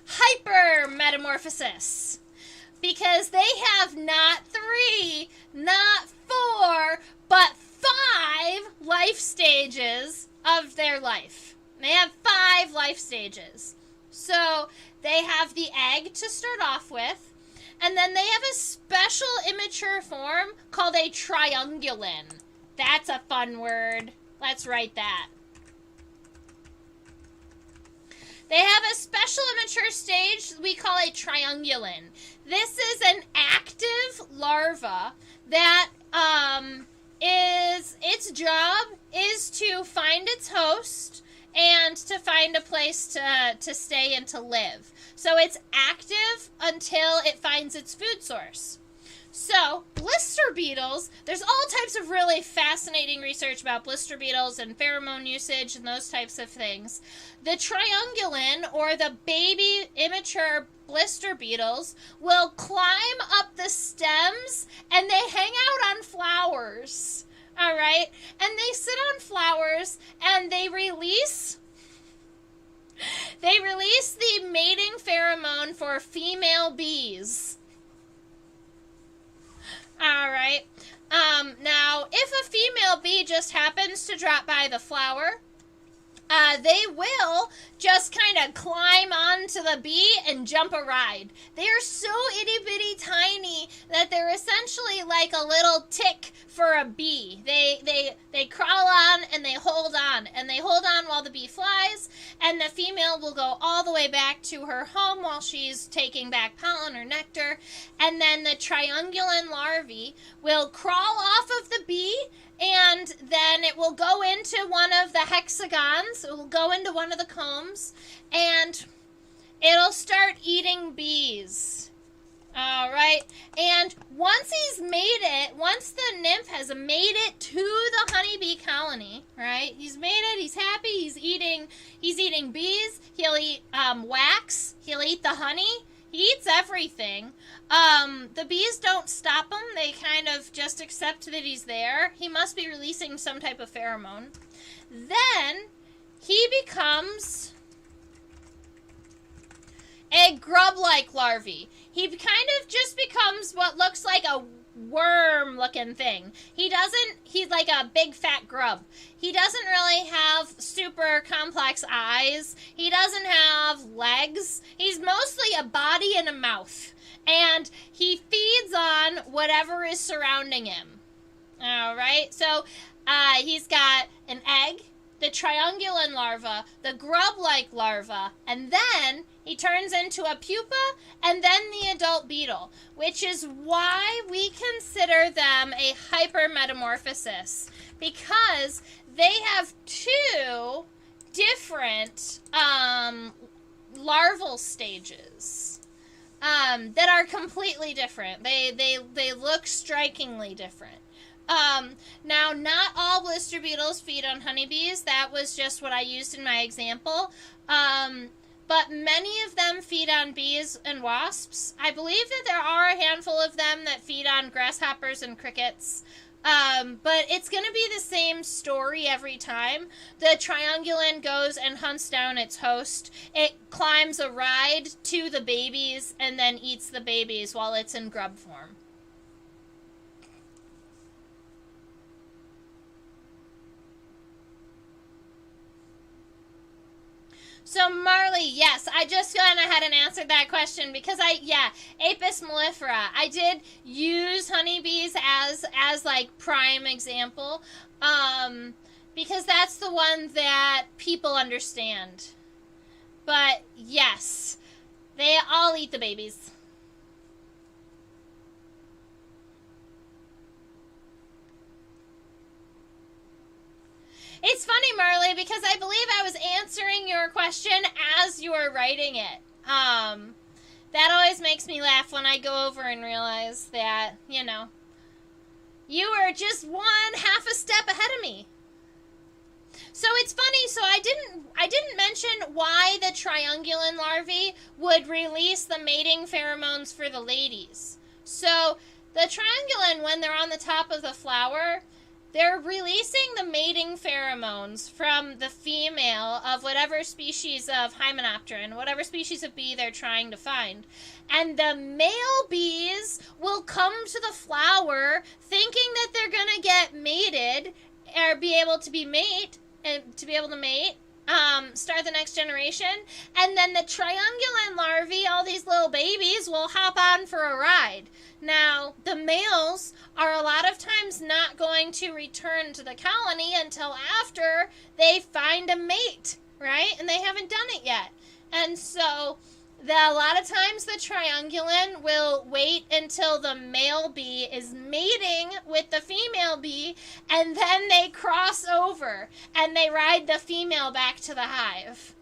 S1: hypermetamorphosis, because they have not 3, not 4, but 5 life stages of their life. They have 5 life stages. So they have the egg to start off with. And then they have a special immature form called a triungulin. That's a fun word. Let's write that. They have a special immature stage we call a triungulin. This is an active larva that its job is to find its host and to find a place to stay and to live. So it's active until it finds its food source. So, blister beetles, there's all types of really fascinating research about blister beetles and pheromone usage and those types of things. The triungulin, or the baby immature blister beetles, will climb up the stems and they hang out on flowers. All right? And they sit on flowers and they release the mating pheromone for female bees. All right. Now, if a female bee just happens to drop by the flower, they will just kind of climb onto the bee and jump a ride. They are so itty-bitty tiny that they're essentially like a little tick for a bee. They crawl on and they hold on. And they hold on while the bee flies, and the female will go all the way back to her home while she's taking back pollen or nectar. And then the triungulin larvae will crawl off of the bee, and then it will go into one of the hexagons. It will go into one of the combs, and it'll start eating bees. All right. And once the nymph has made it to the honeybee colony, right? He's made it. He's happy. He's eating bees. He'll eat wax. He'll eat the honey. He eats everything. The bees don't stop him. They kind of just accept that he's there. He must be releasing some type of pheromone. Then he becomes a grub-like larvae. He kind of just becomes what looks like a worm-looking thing. He's like a big fat grub. He doesn't really have super complex eyes. He doesn't have legs. He's mostly a body and a mouth. And he feeds on whatever is surrounding him. All right, so he's got an egg, the triungulin larva, the grub-like larva, and then he turns into a pupa, and then the adult beetle, which is why we consider them a hypermetamorphosis, because they have two different larval stages that are completely different. They look strikingly different. Now, not all blister beetles feed on honeybees. That was just what I used in my example. But many of them feed on bees and wasps. I believe that there are a handful of them that feed on grasshoppers and crickets. But it's going to be the same story every time. The triungulin goes and hunts down its host. It climbs a ride to the babies and then eats the babies while it's in grub form. So, Marley, yes, I just went ahead and answered that question because Apis mellifera. I did use honeybees as like prime example, because that's the one that people understand. But yes, they all eat the babies. It's funny, Marley, because I believe I was answering your question as you were writing it. That always makes me laugh when I go over and realize that, you were just half a step ahead of me. So it's funny, so I didn't mention why the triungulin larvae would release the mating pheromones for the ladies. So the triungulin, when they're on the top of the flower, they're releasing the mating pheromones from the female of whatever species of hymenopteron, whatever species of bee they're trying to find. And the male bees will come to the flower thinking that they're going to get mated or be able to mate, start the next generation. And then the triungulin larvae, all these little babies, will hop on for a ride. Now, the males are a lot of times not going to return to the colony until after they find a mate, right? And they haven't done it yet. And so, a lot of times the triungulin will wait until the male bee is mating with the female bee, and then they cross over, and they ride the female back to the hive.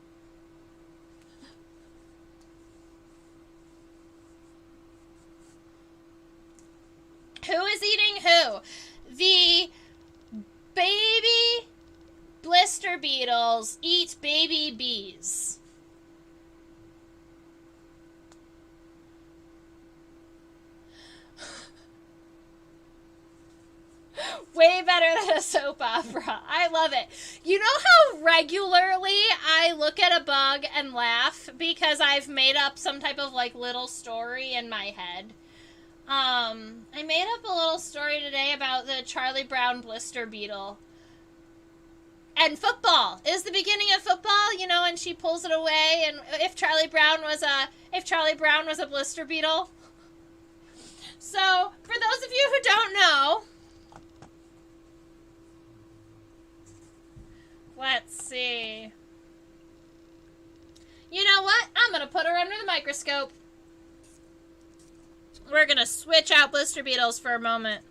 S1: Who is eating who? The baby blister beetles eat baby bees. Way better than a soap opera. I love it. You know how regularly I look at a bug and laugh because I've made up some type of like little story in my head? I made up a little story today about the Charlie Brown blister beetle. And football is the beginning of football, and she pulls it away. And if Charlie Brown was a blister beetle. So, for those of you who don't know, let's see. You know what? I'm going to put her under the microscope. We're going to switch out blister beetles for a moment.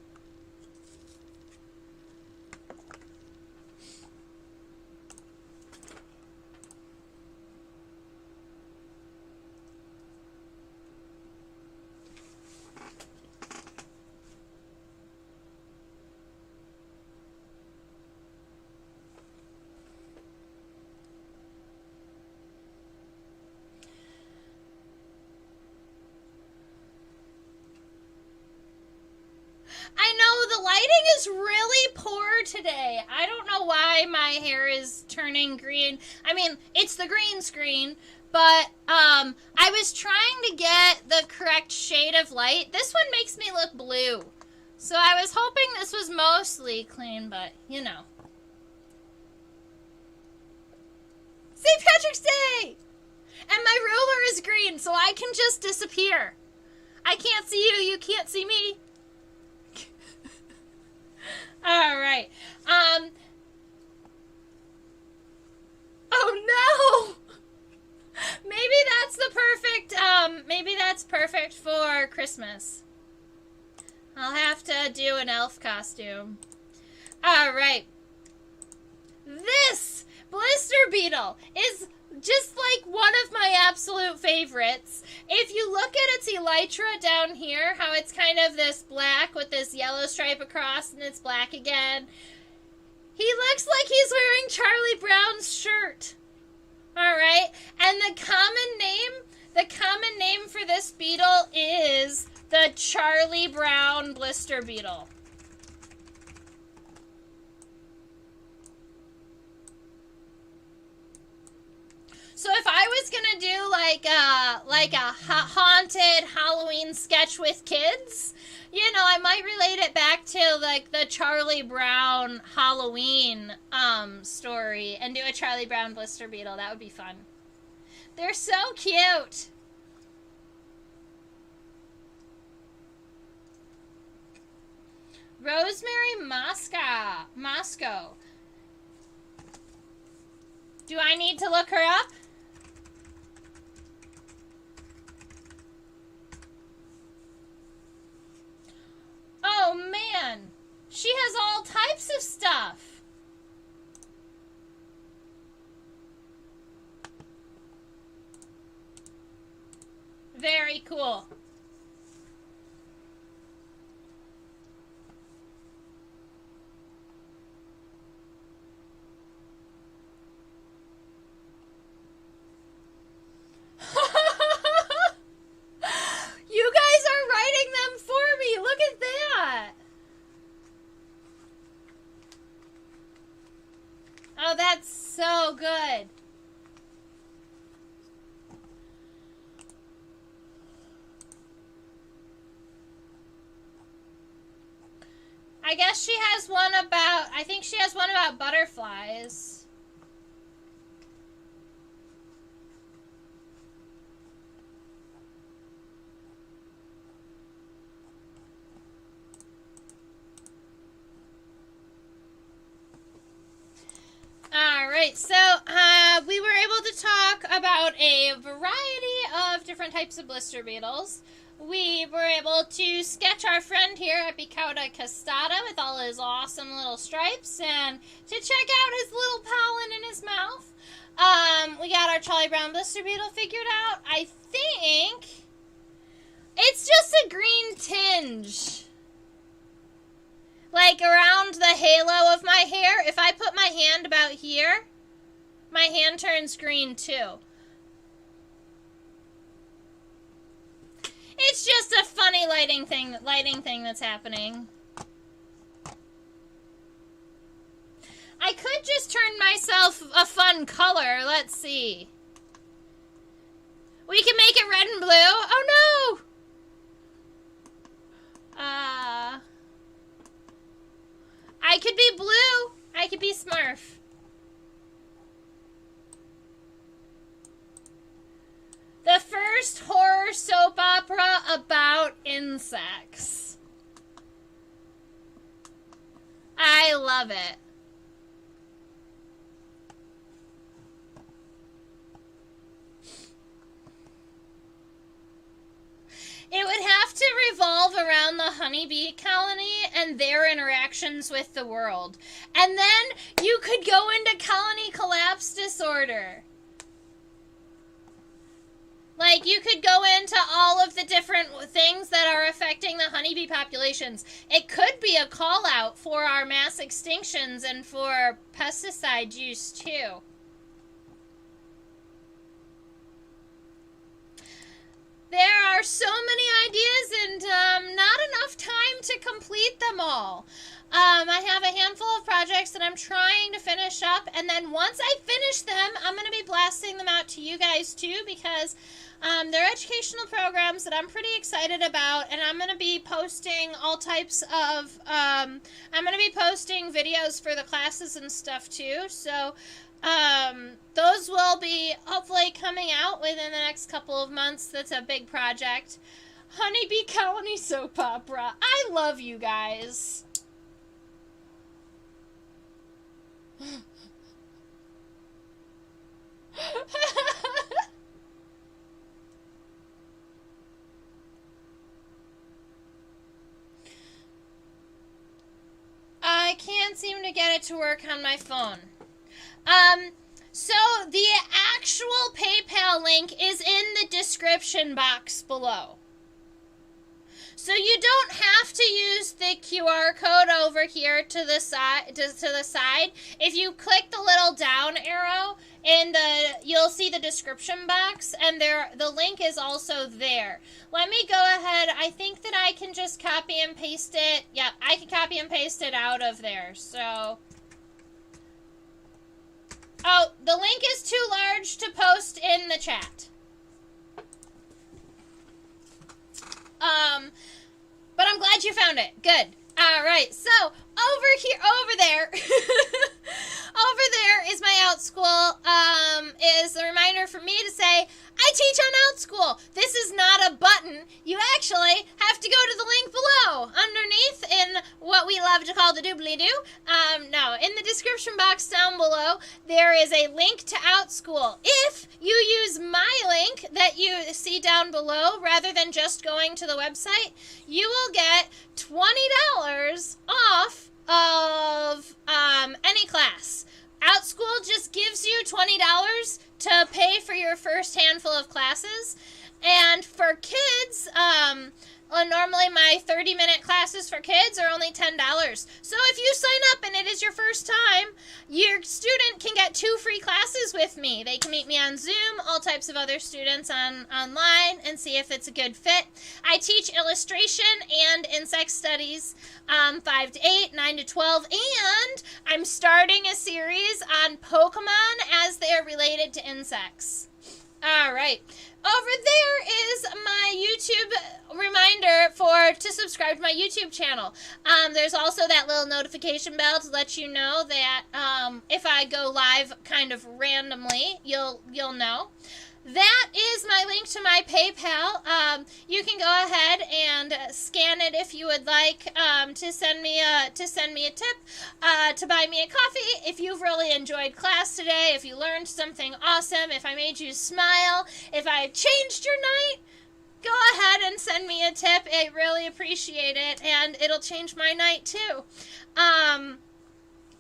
S1: I know the lighting is really poor today. I don't know why my hair is turning green. I mean, it's the green screen, but I was trying to get the correct shade of light. This one makes me look blue. So I was hoping this was mostly clean, but you know. St. Patrick's Day! And my ruler is green, so I can just disappear. I can't see you, you can't see me. Alright. Oh no! Maybe that's perfect for Christmas. I'll have to do an elf costume. Alright. This Blister Beetle is just like one of my absolute favorites. If you look at its elytra down here, how it's kind of this black with this yellow stripe across and it's black again. He looks like he's wearing Charlie Brown's shirt. Alright? And the common name for this beetle is the Charlie Brown Blister Beetle. So if I was gonna do like a haunted Halloween sketch with kids, you know, I might relate it back to like the Charlie Brown Halloween story and do a Charlie Brown Blister Beetle. That would be fun. They're so cute. Rosemary Moscow. Do I need to look her up? Oh man, she has all types of stuff. Very cool. You guys are writing them for me. Look at that. Oh, that's so good. I guess she has one about, I think she has one about butterflies. Alright, so we were able to talk about a variety of different types of blister beetles. We were able to sketch our friend here at Epicauda castata with all his awesome little stripes and to check out his little pollen in his mouth. We got our Charlie Brown Blister Beetle figured out. I think it's just a green tinge. Like around the halo of my hair. If I put my hand about here, my hand turns green too. It's just a funny lighting thing that's happening. I could just turn myself a fun color. Let's see. We can make it red and blue. Oh no! I could be blue. I could be Smurf. The first horror soap opera about insects. I love it. It would have to revolve around the honeybee colony and their interactions with the world. And then you could go into colony collapse disorder. Like, you could go into all of the different things that are affecting the honeybee populations. It could be a call-out for our mass extinctions and for pesticide use, too. There are so many ideas and not enough time to complete them all. I have a handful of projects that I'm trying to finish up. And then once I finish them, I'm going to be blasting them out to you guys too, because they're educational programs that I'm pretty excited about, and I'm going to be posting all types of, I'm going to be posting videos for the classes and stuff too, so those will be hopefully coming out within the next couple of months. That's a big project. Honeybee Colony Soap Opera. I love you guys. I can't seem to get it to work on my phone. So the actual PayPal link is in the description box below. So you don't have to use the QR code over here to the side. If you click the little down arrow, you'll see the description box, and the link is also there. Let me go ahead. I think that I can just copy and paste it. Yeah, I can copy and paste it out of there. So, oh, the link is too large to post in the chat. But I'm glad you found it. Good. All right. So over there, over there is my OutSchool. Is a reminder for me to say, I teach on OutSchool. This is not a button. You actually have to go to the link below, underneath in what we love to call the doobly-doo. No, in the description box down below, there is a link to OutSchool. If you use my link that you see down below, rather than just going to the website, you will get $20 off of any class. OutSchool just gives you $20 to pay for your first handful of classes. And for kids, normally my 30-minute classes for kids are only $10. So if you sign up and it is your first time, your student can get 2 free classes with me. They can meet me on Zoom, all types of other students online, and see if it's a good fit. I teach illustration and insect studies 5 to 8, 9 to 12, and I'm starting a series on Pokemon as they are related to insects. All right. Over there is my YouTube reminder to subscribe to my YouTube channel. There's also that little notification bell to let you know that if I go live kind of randomly, you'll know. That is my link to my PayPal. You can go ahead and scan it if you would like to send me a tip, to buy me a coffee. If you've really enjoyed class today, if you learned something awesome, if I made you smile, if I changed your night, go ahead and send me a tip. I really appreciate it, and it'll change my night too.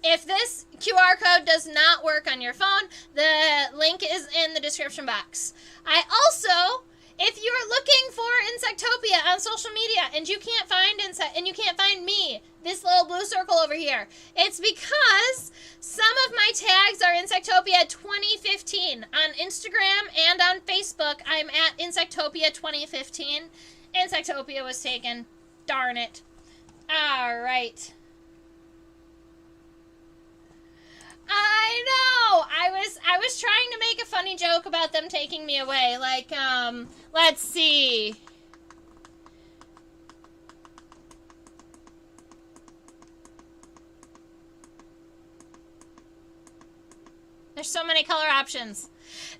S1: If this QR code does not work on your phone, the link is in the description box. I also, if you're looking for Insectopia on social media and you can't find me, this little blue circle over here, it's because some of my tags are Insectopia 2015 on Instagram and on Facebook. I'm at Insectopia 2015. Insectopia was taken. Darn it. All right. I know. I was trying to make a funny joke about them taking me away. Like, let's see. There's so many color options.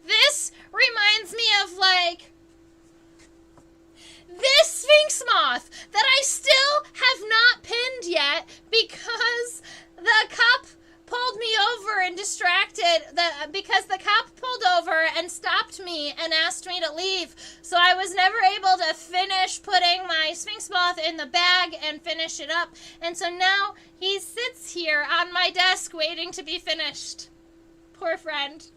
S1: This reminds me of, like, this Sphinx moth that I still have not pinned yet because the cop pulled me over and because the cop pulled over and stopped me and asked me to leave. So I was never able to finish putting my Sphinx moth in the bag and finish it up. And so now he sits here on my desk waiting to be finished. Poor friend.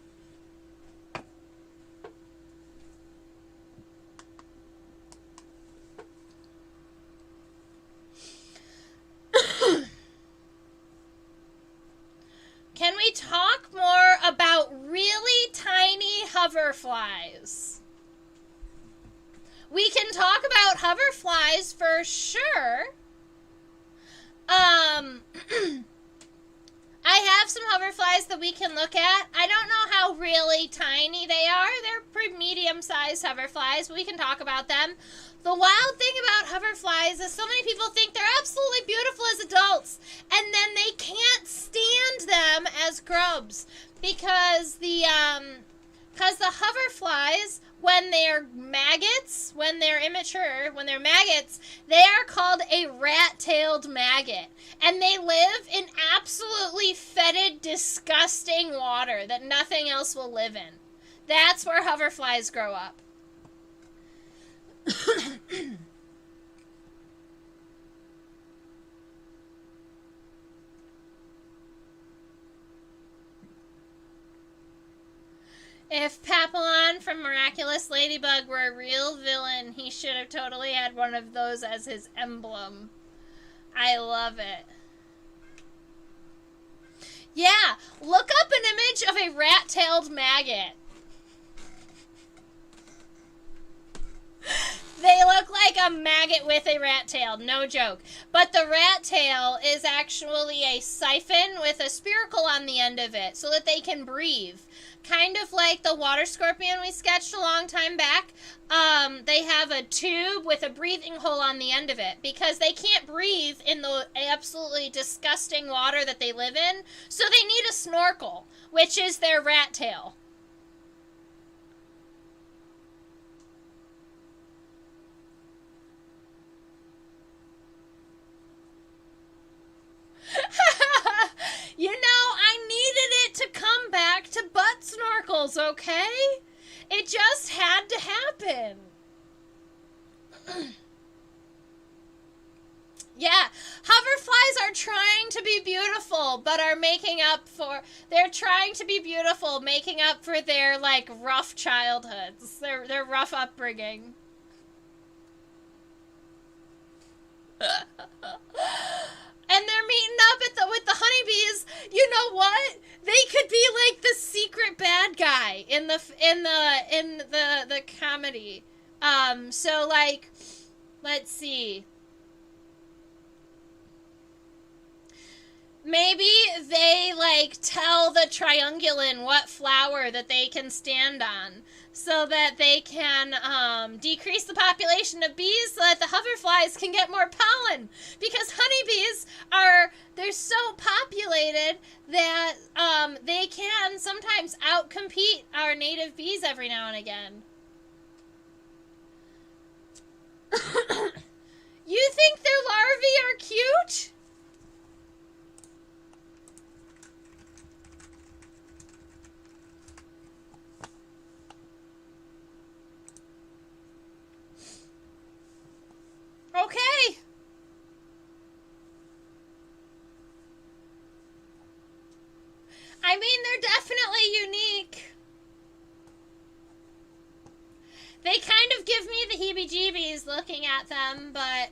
S1: Can we talk more about really tiny hoverflies? We can talk about hoverflies for sure. I have some hoverflies that we can look at. I don't know how really tiny they are. They're pretty medium-sized hoverflies, but we can talk about them. The wild thing about hoverflies is so many people think they're absolutely beautiful as adults, and then they can't stand them as grubs because the hoverflies, when they're maggots, when they're immature, when they're maggots, they are called a rat-tailed maggot. And they live in absolutely fetid, disgusting water that nothing else will live in. That's where hoverflies grow up. If Papillon from Miraculous Ladybug were a real villain, he should have totally had one of those as his emblem. I love it. Yeah, look up an image of a rat-tailed maggot. They look like a maggot with a rat tail, no joke. But the rat tail is actually a siphon with a spiracle on the end of it so that they can breathe. Kind of like the water scorpion we sketched a long time back. They have a tube with a breathing hole on the end of it because they can't breathe in the absolutely disgusting water that they live in. So they need a snorkel, which is their rat tail. You know, I needed it to come back to butt snorkels, okay? It just had to happen. Yeah, hoverflies are trying to be beautiful, but are making up for... They're trying to be beautiful, making up for their, like, rough childhoods. Their rough upbringing. And they're meeting up with the honeybees. You know what? They could be like the secret bad guy in the comedy. So like, let's see. Maybe they like tell the triungulin what flower that they can stand on, so that they can decrease the population of bees so that the hoverflies can get more pollen. Because honeybees they're so populated that they can sometimes outcompete our native bees every now and again. You think their larvae are cute? Okay. I mean, they're definitely unique. They kind of give me the heebie-jeebies looking at them, but,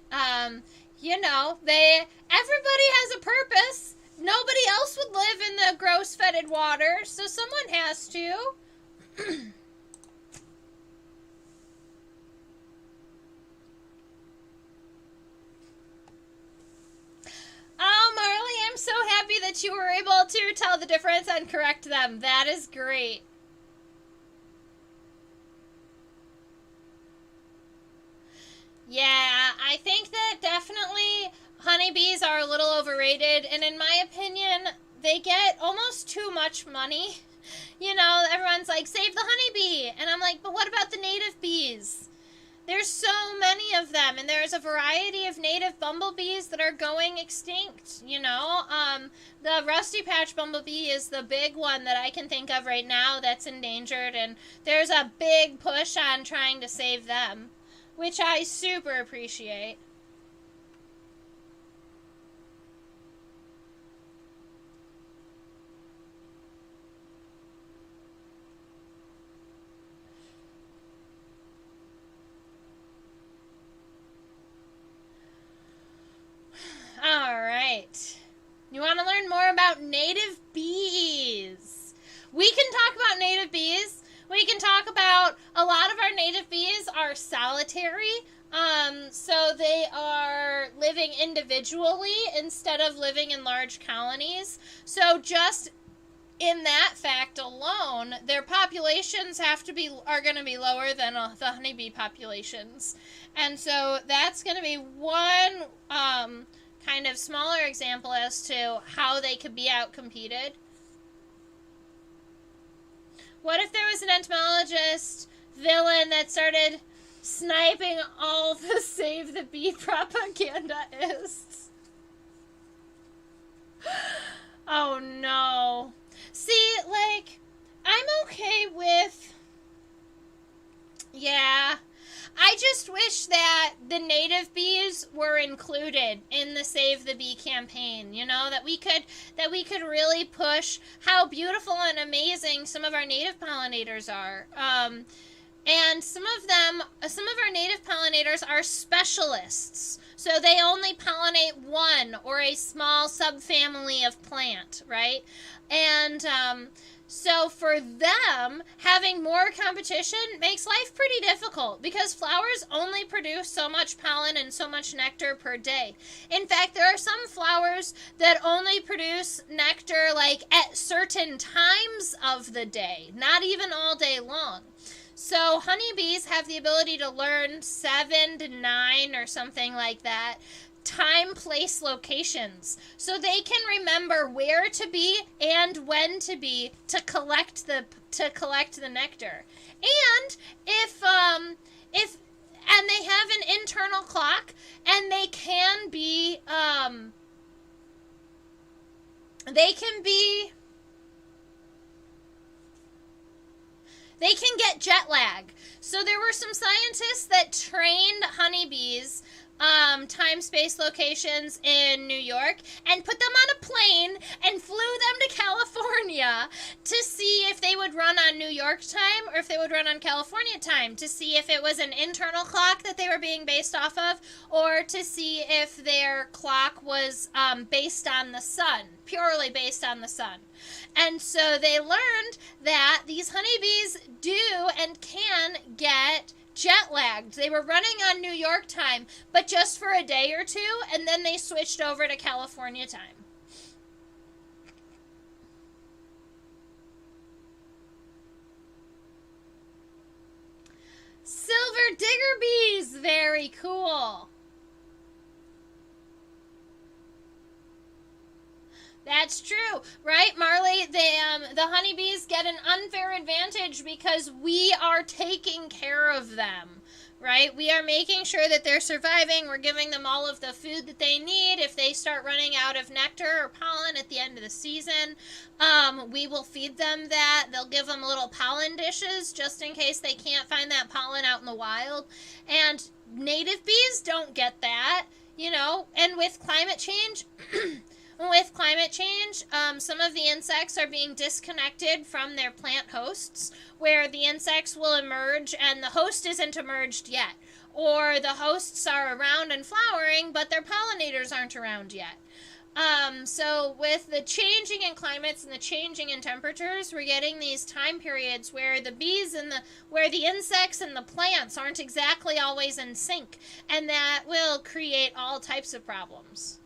S1: you know, everybody has a purpose. Nobody else would live in the gross fetid water, so someone has to. Oh, Marley, I'm so happy that you were able to tell the difference and correct them. That is great. Yeah, I think that definitely honeybees are a little overrated, and in my opinion, they get almost too much money. You know, everyone's like, save the honeybee, and I'm like, but what about the native bees? There's so many of them, and there's a variety of native bumblebees that are going extinct, you know? The rusty patch bumblebee is the big one that I can think of right now that's endangered, and there's a big push on trying to save them, which I super appreciate. Alright. You want to learn more about native bees? We can talk about native bees. We can talk about a lot of our native bees are solitary. So they are living individually instead of living in large colonies. So just in that fact alone, their populations are going to be lower than the honeybee populations. And so that's going to be one kind of smaller example as to how they could be outcompeted. What if there was an entomologist villain that started sniping all the Save the Bee propagandaists? Oh no. See, like, I'm okay with... Yeah. I just wish that the native bees were included in the Save the Bee campaign, you know, that we could really push how beautiful and amazing some of our native pollinators are. And some of our native pollinators are specialists. So they only pollinate one or a small subfamily of plant, right? And so for them, having more competition makes life pretty difficult because flowers only produce so much pollen and so much nectar per day. In fact, there are some flowers that only produce nectar like at certain times of the day, not even all day long. So honeybees have the ability to learn 7 to 9 or something like that time, place, locations, so they can remember where to be and when to be to collect the nectar. And if they have an internal clock, and they can get jet lag. So there were some scientists that trained honeybees time, space, locations in New York and put them on a plane and flew them to California to see if they would run on New York time or if they would run on California time, to see if it was an internal clock that they were being based off of, or to see if their clock was based on the sun, purely based on the sun. And so they learned that these honeybees do and can get jet lagged. They were running on New York time, but just for a day or two, and then they switched over to California time. Silver digger bees, very cool. That's true, right, Marley? The honeybees get an unfair advantage because we are taking care of them, right? We are making sure that they're surviving. We're giving them all of the food that they need. If they start running out of nectar or pollen at the end of the season, we will feed them that. They'll give them little pollen dishes just in case they can't find that pollen out in the wild. And native bees don't get that, you know, and with climate change... some of the insects are being disconnected from their plant hosts, where the insects will emerge and the host isn't emerged yet. Or the hosts are around and flowering, but their pollinators aren't around yet. So with the changing in climates and the changing in temperatures, we're getting these time periods where the bees and where the insects and the plants aren't exactly always in sync, and that will create all types of problems.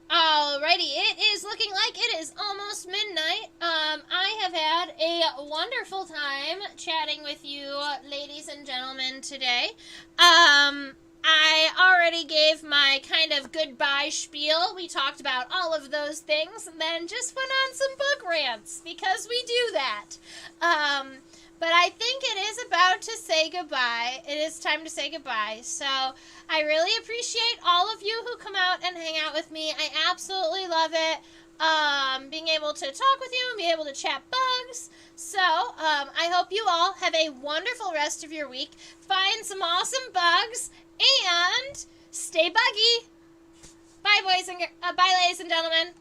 S1: Alrighty, it is looking like it is almost midnight. I have had a wonderful time chatting with you, ladies and gentlemen, today. I already gave my kind of goodbye spiel. We talked about all of those things and then just went on some book rants, because we do that. But I think it is about to say goodbye. It is time to say goodbye. So I really appreciate all of you who come out and hang out with me. I absolutely love it. Being able to talk with you and be able to chat bugs. So I hope you all have a wonderful rest of your week. Find some awesome bugs and stay buggy. Bye, ladies and gentlemen.